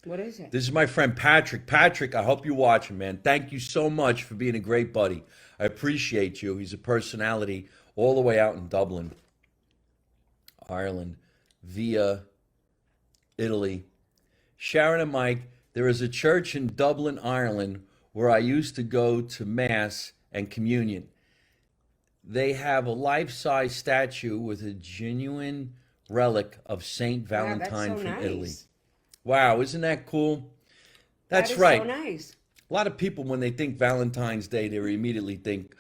What is it? This is my friend Patrick. Patrick, I hope you're watching, man. Thank you so much for being a great buddy. I appreciate you. He's a personality all the way out in Dublin, Ireland, via Italy. Sharon and Mike, there is a church in Dublin, Ireland, where I used to go to Mass and communion. They have a life-size statue with a genuine relic of Saint Valentine that's so from nice. Italy. Wow, isn't that cool? That's That is right. so nice. A lot of people, when they think Valentine's Day, they immediately think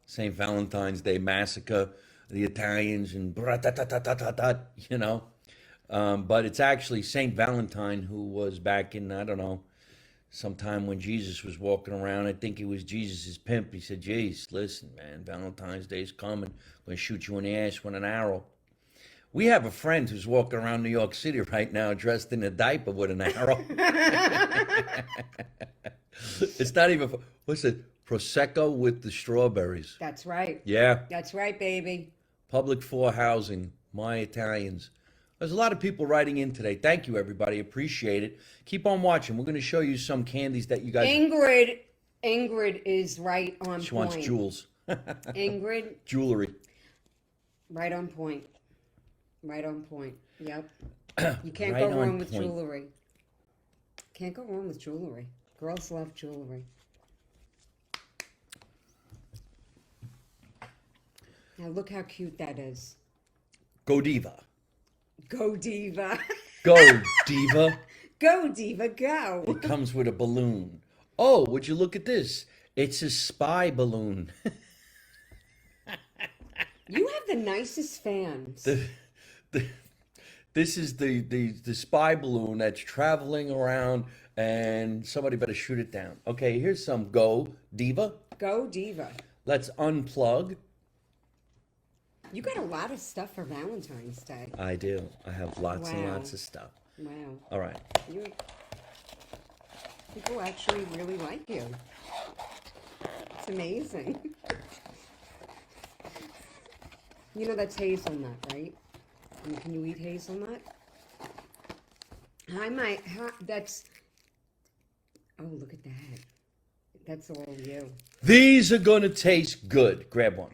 St. Valentine's Day massacre, the Italians, and you know. But it's actually St. Valentine, who was back in, I don't know, sometime when Jesus was walking around. I think it was Jesus' pimp. He said, geez, listen, man, Valentine's Day's coming. I'm going to shoot you in the ass with an arrow. We have a friend who's walking around New York City right now dressed in a diaper with an arrow. It's not even, what's it? Prosecco with the strawberries. That's right. Yeah. That's right, baby. Public for housing. My Italians. There's a lot of people writing in today. Thank you, everybody. Appreciate it. Keep on watching. We're going to show you some candies that you guys... Ingrid is right on She point. wants jewels. Ingrid, Jewelry. right on point. Right on point. Yep. You can't Right go on wrong with point. jewelry. Can't go wrong with jewelry. Girls love jewelry. Now look how cute that is. Go Diva. Go Diva. Go Diva. Go Diva, go. It comes with a balloon. Oh, would you look at this? It's a spy balloon. You have the nicest fans. This is the spy balloon that's traveling around, and somebody better shoot it down. Okay, here's some Go Diva. Go Diva. Let's unplug. You got a lot of stuff for Valentine's Day. I do. I have lots and Wow. lots of stuff. Wow. All right. People actually really like you. It's amazing. You know that's hazelnut, right? I mean, can you eat hazelnut? That's... Oh, look at that. That's all you. These are going to taste good. Grab one.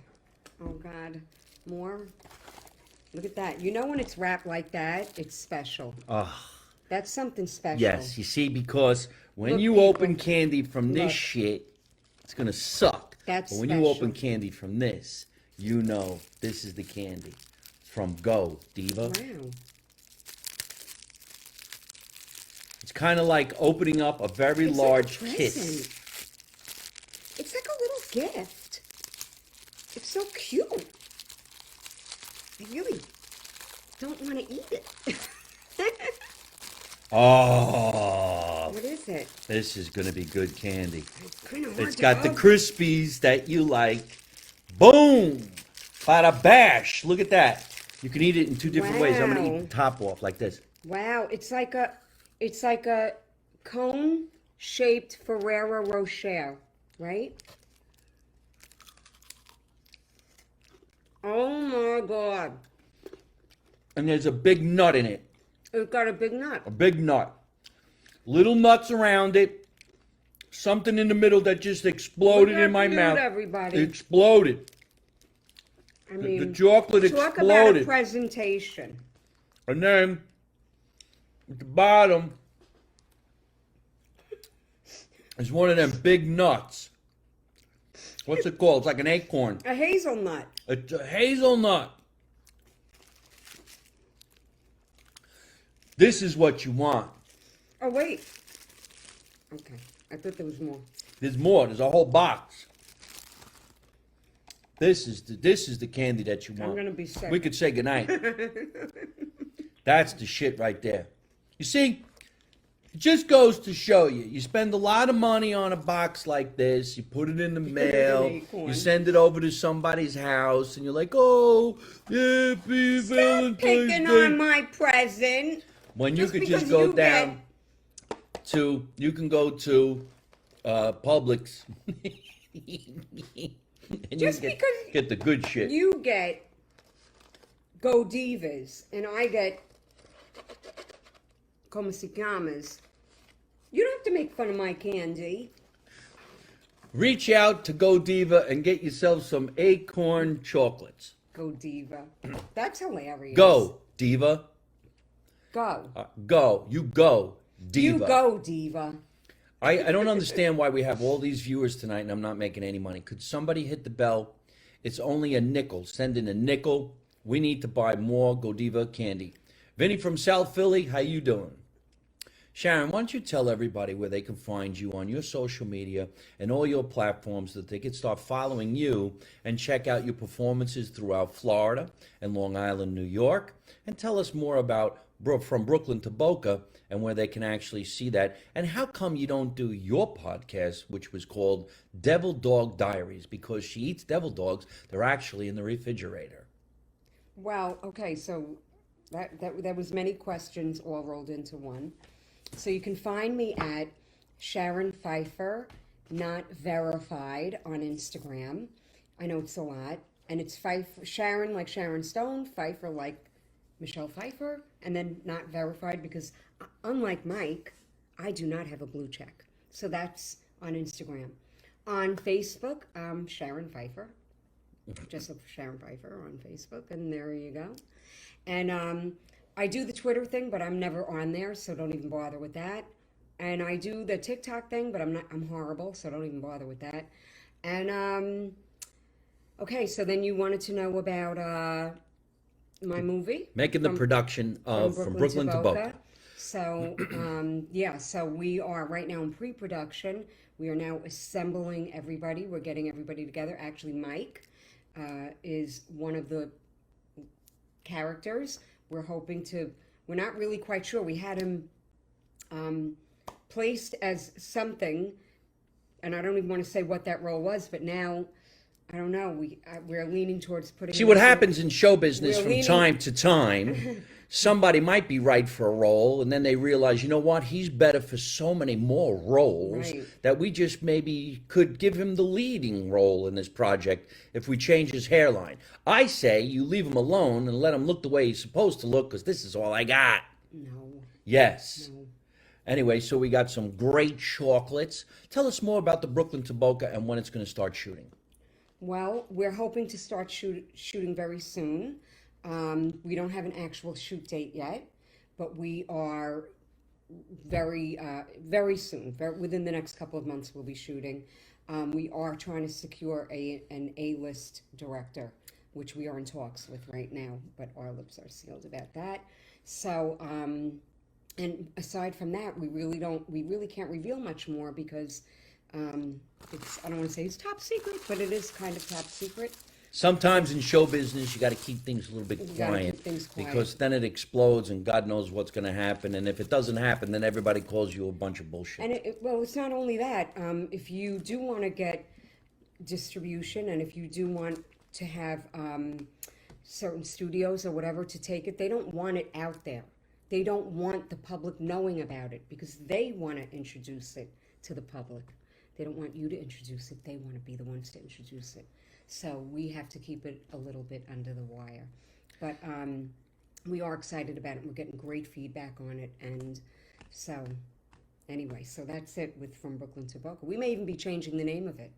Oh, God. More? Look at that. You know when it's wrapped like that, it's special. Oh, That's something special. Yes, you see, because when Look, you people. open candy from this Look. shit, it's gonna suck. That's but when you open special. candy from this, you know this is the candy from Go Diva. Wow. It's kind of like opening up a very It's large like a kiss. present. It's like a little gift. It's so cute. I really don't want to eat it. Oh, What is it? this is gonna be good candy. It's kind of hard It's to got the open. Crispies that you like. Boom! Bada bash! Look at that. You can eat it in two different ways. I'm gonna eat Wow. the top off like this. Wow, it's like a cone shaped Ferrero Rocher, right? Oh my God. And there's a big nut in it. It's got a big nut. A big nut. Little nuts around it. Something in the middle that just exploded Look in my cute, mouth. everybody. It exploded. I The mean, chocolate talk about a exploded. presentation. And then at the bottom is one of them big nuts. What's it called? It's like an acorn. A hazelnut. It's a hazelnut. This is what you want. Oh, wait. Okay. I thought there was more. There's more. There's a whole box. This is the candy that you want. I'm going to be sick. We could say goodnight. That's the shit right there. You see, it just goes to show you. You spend a lot of money on a box like this. You put it in the mail. acorn. You send it over to somebody's house, and you're like, "Oh, happy Stop Valentine's picking Day." on my present. When you Just could because just go you down to, you can go to Publix. And Just you because get the good shit. You get Go Divas, and I get Como se llamas. You don't have to make fun of my candy. Reach out to Go Diva and get yourself some acorn chocolates. Go Diva. That's hilarious. Go, Diva. Go. Go. You go, Diva. You go, Diva. I don't understand why we have all these viewers tonight and I'm not making any money. Could somebody hit the bell? It's only a nickel. Send in a nickel. We need to buy more Godiva candy. Vinny from South Philly, how you doing? Sharon, why don't you tell everybody where they can find you on your social media and all your platforms so that they can start following you and check out your performances throughout Florida and Long Island, New York, and tell us more about from Brooklyn to Boca and where they can actually see that. And how come you don't do your podcast, which was called Devil Dog Diaries? Because she eats devil dogs. They're actually in the refrigerator. Well, okay, so that was many questions all rolled into one. So you can find me at Sharon Pfeiffer, not verified, on Instagram. I know it's a lot. And it's Pfeiffer, Sharon like Sharon Stone, Pfeiffer like Michelle Pfeiffer, and then not verified because unlike Mike, I do not have a blue check. So that's on Instagram. On Facebook, Sharon Pfeiffer. Just look for Sharon Pfeiffer on Facebook, and there you go. And I do the Twitter thing, but I'm never on there, so don't even bother with that. And I do the TikTok thing, but I'm horrible, so don't even bother with that. And okay, so then you wanted to know about my movie, Making the production of From Brooklyn to Boca. So yeah, so we are right now in pre-production. We are now assembling everybody. We're getting everybody together. Actually, Mike is one of the characters. We're not really quite sure. We had him placed as something, and I don't even want to say what that role was, but now, I don't know, we're leaning towards putting... See, what happens in show business We're from leaning- time to time, somebody might be right for a role, and then they realize, you know what, he's better for so many more roles Right. that we just maybe could give him the leading role in this project if we change his hairline. I say you leave him alone and let him look the way he's supposed to look, because this is all I got. No. Yes. Anyway, so we got some great chocolates. Tell us more about the Brooklyn to Boca and when it's going to start shooting. Well, we're hoping to start shooting very soon. We don't have an actual shoot date yet, but we are very soon. Within the next couple of months, we'll be shooting. We are trying to secure an A-list director, which we are in talks with right now, but our lips are sealed about that. So, and aside from that, we really can't reveal much more because I don't want to say it's top secret, but it is kind of top secret. Sometimes in show business, you got to keep things a little bit You gotta quiet, keep things quiet. because then it explodes and God knows what's going to happen. And if it doesn't happen, then everybody calls you a bunch of bullshit. And well, it's not only that. If you do want to get distribution, and if you do want to have certain studios or whatever to take it, they don't want it out there. They don't want the public knowing about it because they want to introduce it to the public. They don't want you to introduce it. They want to be the ones to introduce it. So we have to keep it a little bit under the wire. But we are excited about it. We're getting great feedback on it. And so anyway, so that's it with From Brooklyn to Boca. We may even be changing the name of it.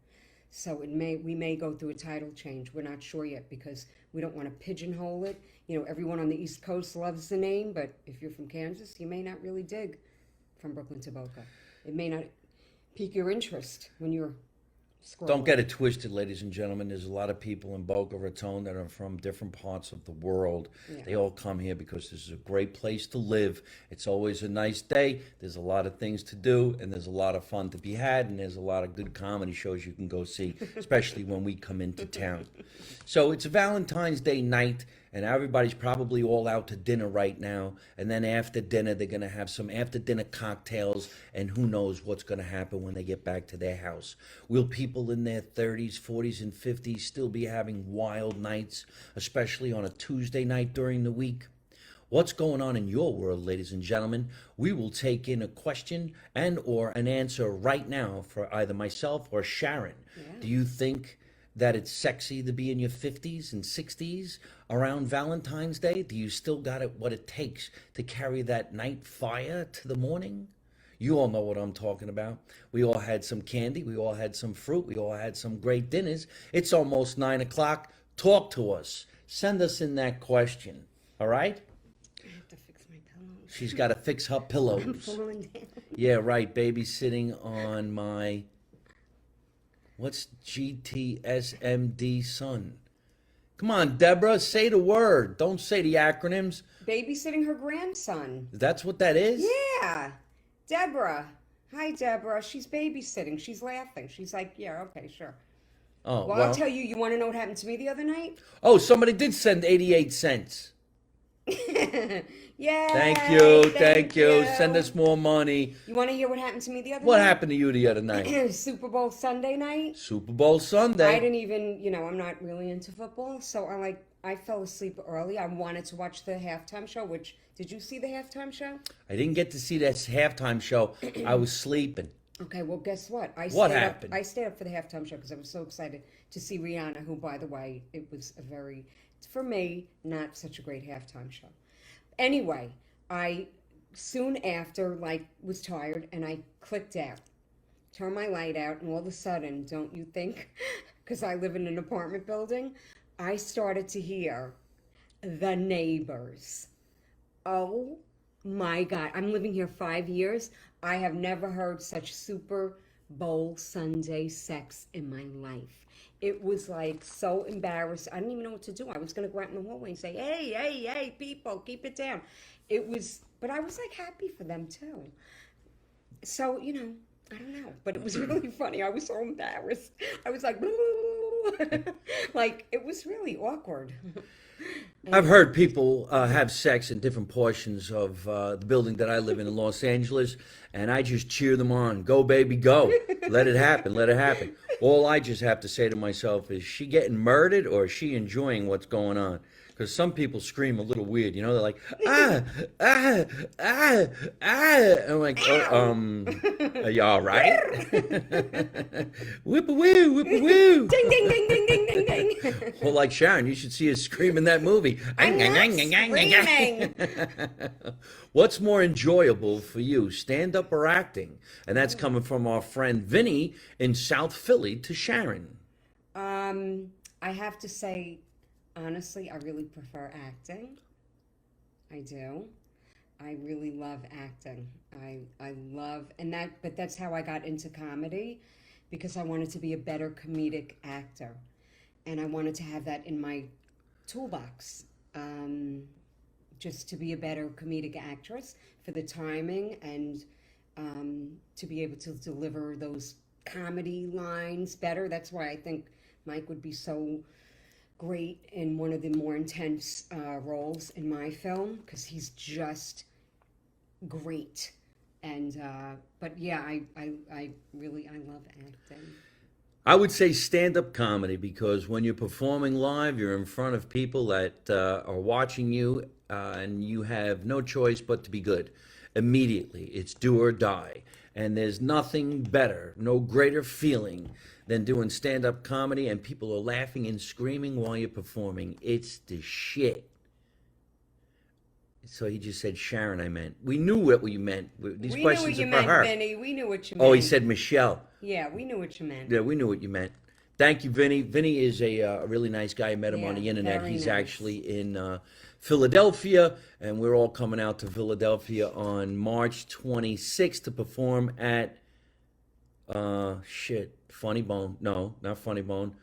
So we may go through a title change. We're not sure yet because we don't want to pigeonhole it. You know, everyone on the East Coast loves the name, but if you're from Kansas, you may not really dig From Brooklyn to Boca. It may not pique your interest when you're scrolling. Don't get it twisted, ladies and gentlemen. There's a lot of people in Boca Raton that are from different parts of the world. Yeah. They all come here because this is a great place to live. It's always a nice day. There's a lot of things to do, and there's a lot of fun to be had, and there's a lot of good comedy shows you can go see, especially when we come into town. So it's a Valentine's Day night, and everybody's probably all out to dinner right now. And then after dinner, they're going to have some after dinner cocktails, and who knows what's going to happen when they get back to their house. Will people in their 30s, 40s, and 50s still be having wild nights, especially on a Tuesday night during the week? What's going on in your world, ladies and gentlemen? We will take in a question and or an answer right now for either myself or Sharon. Yeah. Do you think that it's sexy to be in your 50s and 60s around Valentine's Day? Do you still got it what it takes to carry that night fire to the morning? You all know what I'm talking about. We all had some candy. We all had some fruit. We all had some great dinners. It's almost 9 o'clock. Talk to us. Send us in that question. All right? I have to fix my pillows. She's got to fix her I'm pillows. falling down. Yeah, right. Baby's sitting on my... What's GTSMD son? Come on, Deborah, say the word. Don't say the acronyms. Babysitting her grandson. That's what that is? Yeah. Deborah. Hi, Deborah. She's babysitting. She's laughing. She's like, yeah, okay, sure. Oh, Well, I'll tell you, you want to know what happened to me the other night? Oh, somebody did send 88 cents. Yeah. Thank you. Send us more money. You want to hear what happened to me the other What night? happened to you the other night? Super Bowl Sunday night. Super Bowl I Sunday. didn't even, I'm not really into football, so I fell asleep early. I wanted to watch the halftime show, did you see the halftime show? I didn't get to see that halftime show. I was sleeping. Okay, well, guess what? What happened? I stayed up for the halftime show because I was so excited to see Rihanna, who, by the way, it was for me, not such a great halftime show. Anyway, I soon after, was tired, and I clicked out, turned my light out, and all of a sudden, don't you think, because I live in an apartment building, I started to hear the neighbors. Oh my God. I'm living here 5 years. I have never heard such Super Bowl Sunday sex in my life. It was so embarrassing. I didn't even know what to do. I was going to go out in the hallway and say, hey, people, keep it down. But I was happy for them too. So, I don't know. But it was really funny. I was so embarrassed. I was like, it was really awkward. I've heard people have sex in different portions of the building that I live in Los Angeles, and I just cheer them on. Go, baby, go. Let it happen. Let it happen. All I just have to say to myself is, she getting murdered or is she enjoying what's going on? Because some people scream a little weird, they're like, ah, ah, ah, ah. I'm like, are you all right? Whip-a-woo, whip-a-woo. Ding, ding, ding, ding, ding, ding, ding. Well, like Sharon, you should see us scream in that movie. I'm not screaming. What's more enjoyable for you, stand-up or acting? And that's coming from our friend Vinny in South Philly to Sharon. I have to say, honestly, I really prefer acting. I do. I really love acting. I love, but that's how I got into comedy, because I wanted to be a better comedic actor, and I wanted to have that in my toolbox, just to be a better comedic actress for the timing, and to be able to deliver those comedy lines better. That's why I think Mike would be so great in one of the more intense roles in my film, because he's just great. And but yeah, I really I love acting. I would say stand-up comedy, because when you're performing live, you're in front of people that are watching you, and you have no choice but to be good. Immediately, it's do or die. And there's nothing better, no greater feeling than doing stand-up comedy and people are laughing and screaming while you're performing. It's the shit. So he just said Sharon, I meant. We knew what you meant. These We knew what questions you are for meant, her. Vinny. We knew what you meant. Oh, he said Michelle. Yeah, we knew what you meant. Yeah, we knew what you meant. Thank you, Vinny. Vinny is a really nice guy. I met him on the Yeah, internet. very He's nice. actually in Philadelphia, and we're all coming out to Philadelphia on March 26th to perform at Funny Bone. No, not Funny Bone.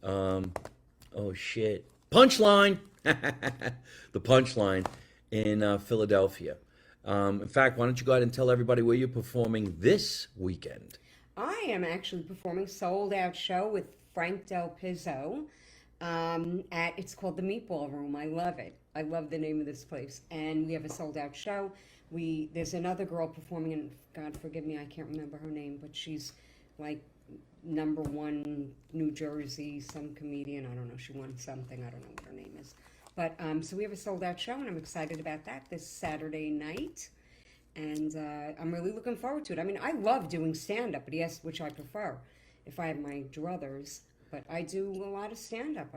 Oh shit, Punchline. The Punchline in Philadelphia. In fact, why don't you go ahead and tell everybody where you're performing this weekend? I am actually performing sold out show with Frank Del Pizzo. It's called the Meatball Room. I love it. I love the name of this place, and we have a sold out show. There's another girl performing, and God forgive me, I can't remember her name, but she's like #1 New Jersey, some comedian. I don't know. She won something. I don't know what her name is. But so we have a sold out show, and I'm excited about that this Saturday night. And I'm really looking forward to it. I mean, I love doing stand-up, but yes, which I prefer if I have my druthers. But I do a lot of stand-up.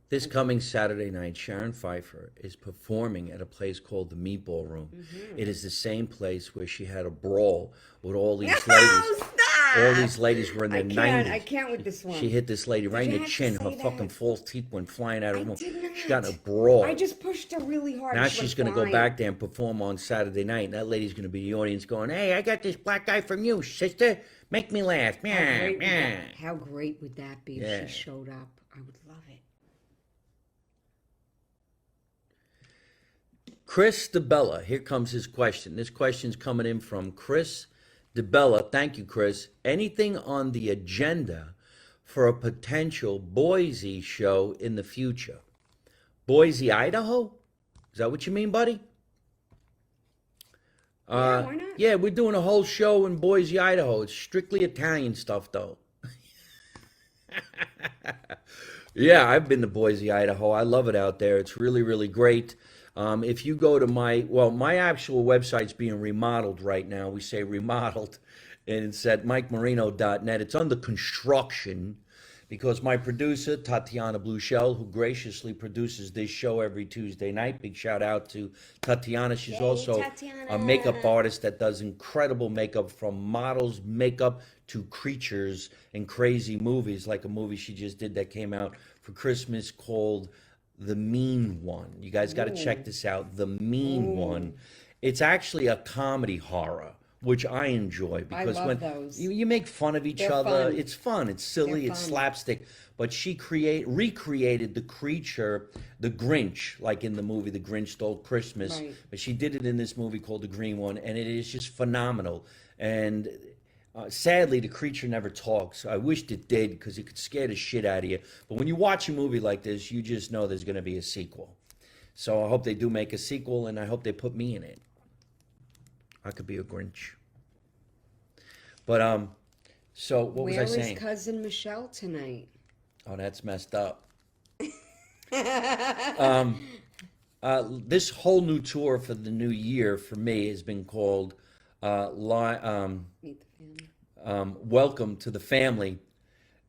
This coming Saturday night, Sharon Pfeiffer is performing at a place called the Meatball Room. It is the same place where she had a brawl with all these ladies. Stop! All these ladies were in their 90s. I can't with this one. She hit this lady right in you the have to chin. say Her that? fucking false teeth went flying out of her I mouth. did She got in a not. brawl. I just pushed her really hard. Now and she she's went going to go flying. back there and perform on Saturday night. And that lady's going to be in the audience going, hey, I got this black guy from you, sister. Make me laugh. How great would that be Yeah. if she showed up? I would love it. Chris DeBella, here comes his question. This question's coming in from Chris DeBella. Thank you, Chris. Anything on the agenda for a potential Boise show in the future? Boise, Idaho? Is that what you mean, buddy? Yeah, why not? Yeah, we're doing a whole show in Boise, Idaho. It's strictly Italian stuff, though. Yeah, I've been to Boise, Idaho. I love it out there. It's really, really great. If you go to my actual website's being remodeled right now. We say remodeled, and it's at MikeMarino.net. It's under construction because my producer, Tatiana Bluchel, who graciously produces this show every Tuesday night. Big shout out to Tatiana. She's Yay, also Tatiana. a makeup artist that does incredible makeup, from models makeup to creatures in crazy movies, like a movie she just did that came out for Christmas called The Mean One. You guys got to check this out. The Mean One. It's actually a comedy horror, which I enjoy because love when those. you make fun of each They're other, fun. it's fun, it's silly, They're it's fun. slapstick. But she recreated the creature, the Grinch, like in the movie The Grinch Stole Christmas. Right. But she did it in this movie called The Green One, and it is just phenomenal. And sadly, the creature never talks. I wished it did because it could scare the shit out of you. But when you watch a movie like this, you just know there's going to be a sequel. So I hope they do make a sequel, and I hope they put me in it. I could be a Grinch. But so what was I Where saying? is cousin Michelle tonight? Oh, that's messed up. This whole new tour for the new year for me has been called Meet the family. Welcome to the Family.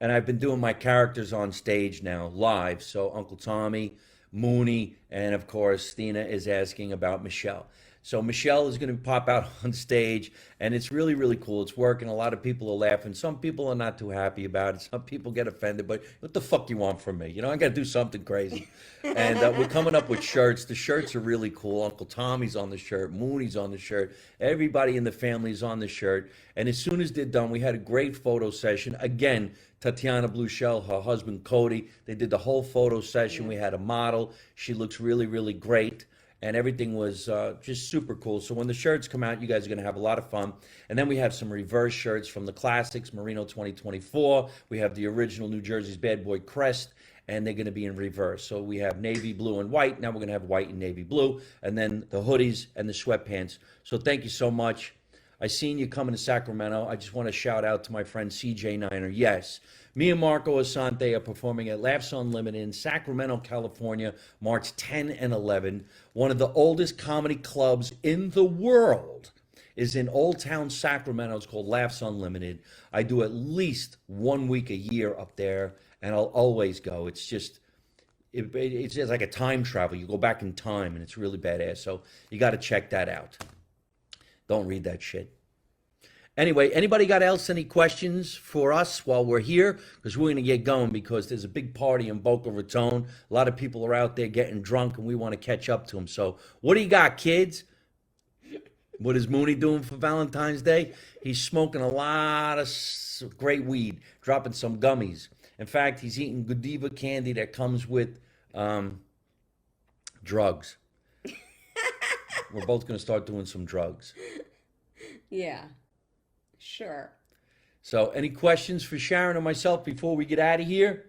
And I've been doing my characters on stage now, live. So Uncle Tommy, Mooney, and of course, Stina is asking about Michelle. So Michelle is going to pop out on stage, and it's really, really cool. It's working. A lot of people are laughing. Some people are not too happy about it. Some people get offended. But what the fuck you want from me? You know, I got to do something crazy. And we're coming up with shirts. The shirts are really cool. Uncle Tommy's on the shirt. Mooney's on the shirt. Everybody in the family is on the shirt. And as soon as they're done, we had a great photo session. Again, Tatiana Bluchel, her husband Cody, they did the whole photo session. We had a model. She looks really, really great. And everything was just super cool. So when the shirts come out, you guys are going to have a lot of fun. And then we have some reverse shirts from the classics, Marino 2024. We have the original New Jersey's Bad Boy crest, and they're going to be in reverse. So we have navy blue and white. Now we're going to have white and navy blue, and then the hoodies and the sweatpants. So thank you so much. I seen you coming to Sacramento. I just want to shout out to my friend CJ Niner. Yes, me and Marco Asante are performing at Laughs Unlimited in Sacramento, California, March 10 and 11. One of the oldest comedy clubs in the world is in Old Town Sacramento. It's called Laughs Unlimited. I do at least 1 week a year up there, and I'll always go. It's just it's just like a time travel. You go back in time, and it's really badass. So you got to check that out. Don't read that shit. Anyway, anybody got else any questions for us while we're here? Because we're going to get going because there's a big party in Boca Raton. A lot of people are out there getting drunk, and we want to catch up to them. So what do you got, kids? What is Mooney doing for Valentine's Day? He's smoking a lot of great weed, dropping some gummies. In fact, he's eating Godiva candy that comes with drugs. We're both going to start doing some drugs. Yeah, sure. So, any questions for Sharon or myself before we get out of here?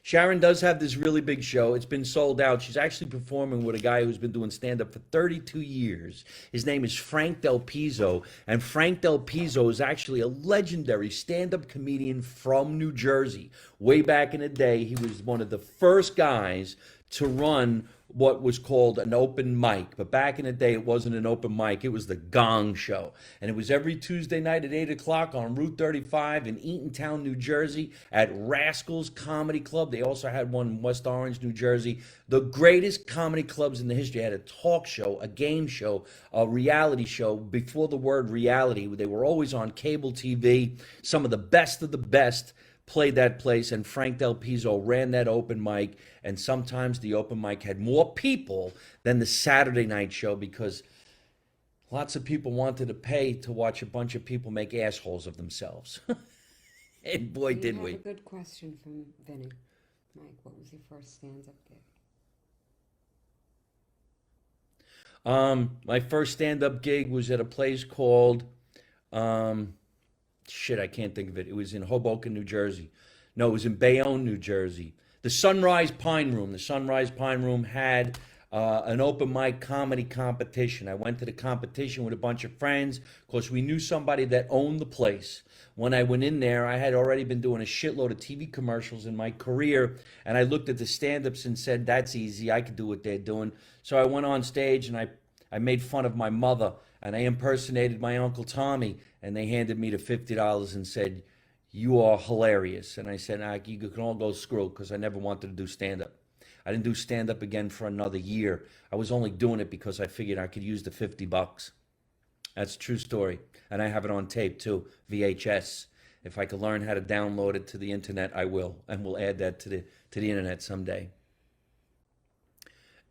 Sharon does have this really big show. It's been sold out. She's actually performing with a guy who's been doing stand-up for 32 years. His name is Frank Del Pizzo, and Frank Del Pizzo is actually a legendary stand-up comedian from New Jersey. Way back in the day, he was one of the first guys to run what was called an open mic. But back in the day, it wasn't an open mic. It was the Gong Show. And it was every Tuesday night at 8 o'clock on Route 35 in Eatontown, New Jersey at Rascals Comedy Club. They also had one in West Orange, New Jersey. The greatest comedy clubs in the history had a talk show, a game show, a reality show before the word reality. They were always on cable TV. Some of the best played that place, and Frank Del Pizzo ran that open mic, and sometimes the open mic had more people than the Saturday night show because lots of people wanted to pay to watch a bunch of people make assholes of themselves. And boy, did we. A good question from Vinny. Mike, what was your first stand-up gig? My first stand-up gig was at a place called I can't think of it. It was in Hoboken, New Jersey. No, it was in Bayonne, New Jersey. The Sunrise Pine Room. The Sunrise Pine Room had an open mic comedy competition. I went to the competition with a bunch of friends because we knew somebody that owned the place. When I went in there, I had already been doing a shitload of TV commercials in my career, and I looked at the stand-ups and said, that's easy. I could do what they're doing. So I went on stage, and I made fun of my mother, and I impersonated my Uncle Tommy, and they handed me the $50 and said, you are hilarious. And I said, you can all go screw, because I never wanted to do stand-up. I didn't do stand-up again for another year. I was only doing it because I figured I could use the $50. That's a true story. And I have it on tape, too, VHS. If I could learn how to download it to the internet, I will. And we'll add that to the internet someday.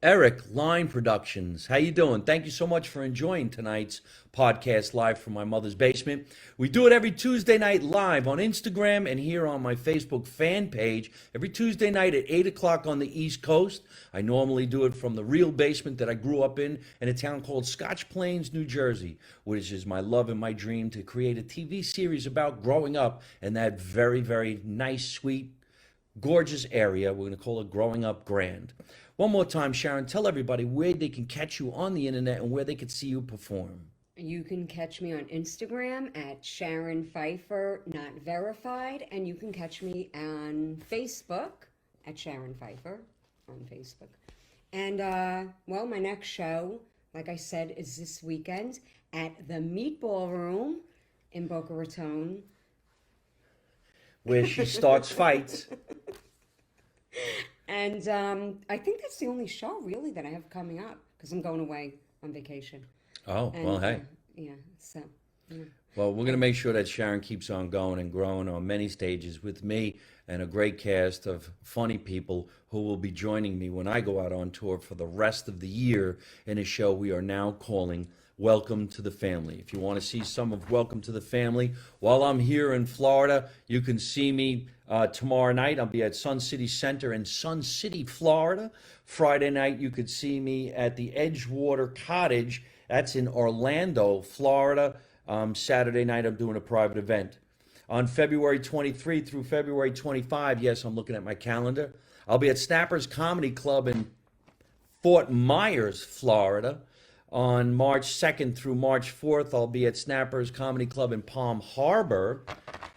Eric, Line Productions. How you doing? Thank you so much for enjoying tonight's podcast live from my mother's basement. We do it every Tuesday night live on Instagram and here on my Facebook fan page. Every Tuesday night at 8 o'clock on the East Coast. I normally do it from the real basement that I grew up in a town called Scotch Plains, New Jersey, which is my love and my dream to create a TV series about growing up in that very, very nice, sweet, gorgeous area. We're going to call it Growing Up Grand. One more time, Sharon, tell everybody where they can catch you on the internet and where they can see you perform. You can catch me on Instagram at Sharon Pfeiffer, not verified, and you can catch me on Facebook at Sharon Pfeiffer on Facebook. And, well, my next show, like I said, is this weekend at the Meatball Room in Boca Raton. Where she starts fights. And I think that's the only show, really, that I have coming up, because I'm going away on vacation. Oh, And, well, hey. yeah, so, yeah. Well, we're going to make sure that Sharon keeps on going and growing on many stages with me and a great cast of funny people who will be joining me when I go out on tour for the rest of the year in a show we are now calling Welcome to the Family. If you want to see some of Welcome to the Family while I'm here in Florida, you can see me tomorrow night. I'll be at Sun City Center in Sun City, Florida. Friday night, you could see me at the Edgewater Cottage. That's in Orlando, Florida. Saturday night, I'm doing a private event. On February 23 through February 25, yes, I'm looking at my calendar, I'll be at Snappers Comedy Club in Fort Myers, Florida. On March 2nd through March 4th, I'll be at Snappers Comedy Club in Palm Harbor.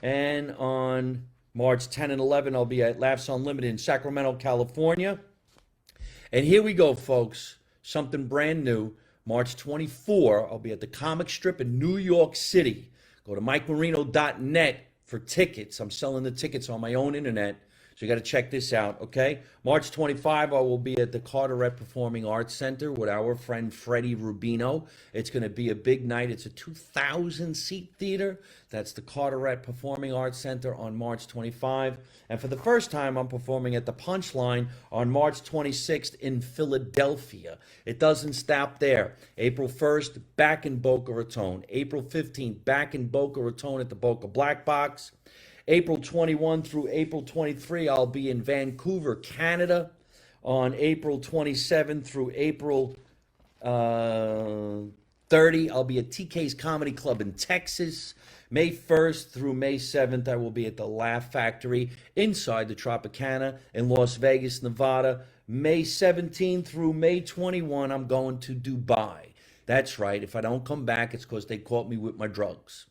And on March 10 and 11, I'll be at Laughs Unlimited in Sacramento, California. And here we go, folks. Something brand new. March 24, I'll be at the Comic Strip in New York City. Go to MikeMarino.net for tickets. I'm selling the tickets on my own internet. So you got to check this out, okay? March 25, I will be at the Carteret Performing Arts Center with our friend Freddie Rubino. It's going to be a big night. It's a 2,000-seat theater. That's the Carteret Performing Arts Center on March 25. And for the first time, I'm performing at the Punchline on March 26th in Philadelphia. It doesn't stop there. April 1st, back in Boca Raton. April 15th, back in Boca Raton at the Boca Black Box. April 21 through April 23, I'll be in Vancouver, Canada. On April 27 through April 30, I'll be at TK's Comedy Club in Texas. May 1st through May 7th, I will be at the Laugh Factory inside the Tropicana in Las Vegas, Nevada. May 17 through May 21, I'm going to Dubai. That's right. If I don't come back, it's because they caught me with my drugs.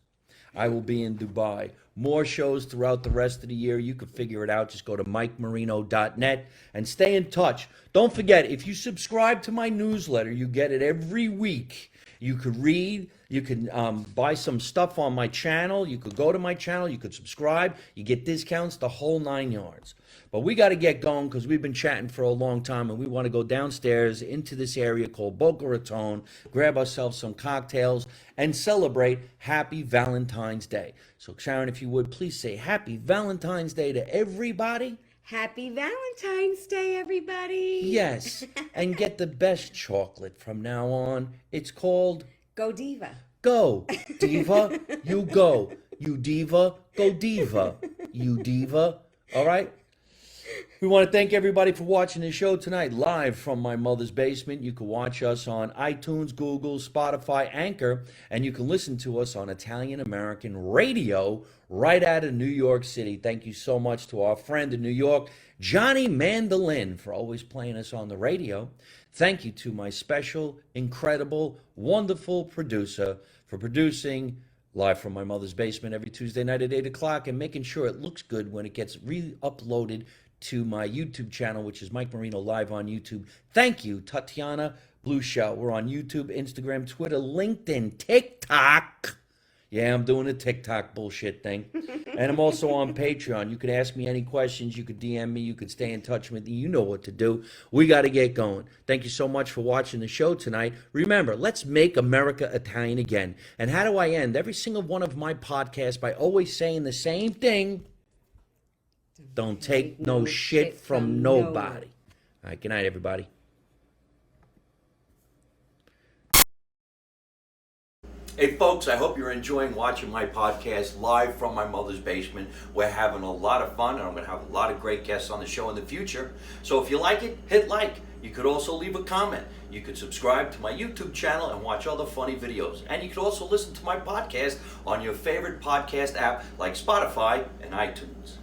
I will be in Dubai. More shows throughout the rest of the year. You can figure it out. Just go to MikeMarino.net and stay in touch. Don't forget, if you subscribe to my newsletter, you get it every week. You could read. You can buy some stuff on my channel. You could go to my channel. You could subscribe. You get discounts, the whole 9 yards. But we got to get going because we've been chatting for a long time and we want to go downstairs into this area called Boca Raton, grab ourselves some cocktails, and celebrate Happy Valentine's Day. So, Sharon, if you would, please say Happy Valentine's Day to everybody. Happy Valentine's Day, everybody. Yes, and get the best chocolate from now on. It's called Go Diva. Go, Diva. You go. You diva, go diva. You diva. All right? We want to thank everybody for watching the show tonight live from my mother's basement. You can watch us on iTunes, Google, Spotify, Anchor, and you can listen to us on Italian American radio right out of New York City. Thank you so much to our friend in New York, Johnny Mandolin, for always playing us on the radio. Thank you to my special, incredible, wonderful producer for producing live from my mother's basement every Tuesday night at 8 o'clock and making sure it looks good when it gets re-uploaded to my YouTube channel, which is Mike Marino Live on YouTube. Thank you, Tatiana Blue Shell. We're on YouTube, Instagram, Twitter, LinkedIn, TikTok. Yeah, I'm doing the TikTok bullshit thing. And I'm also on Patreon. You could ask me any questions. You could DM me. You could stay in touch with me. You know what to do. We got to get going. Thank you so much for watching the show tonight. Remember, let's make America Italian again. And how do I end every single one of my podcasts? By always saying the same thing. Don't take no shit from nobody. All right, good night, everybody. Hey, folks, I hope you're enjoying watching my podcast live from my mother's basement. We're having a lot of fun, and I'm going to have a lot of great guests on the show in the future. So if you like it, hit like. You could also leave a comment. You could subscribe to my YouTube channel and watch other funny videos. And you could also listen to my podcast on your favorite podcast app like Spotify and iTunes.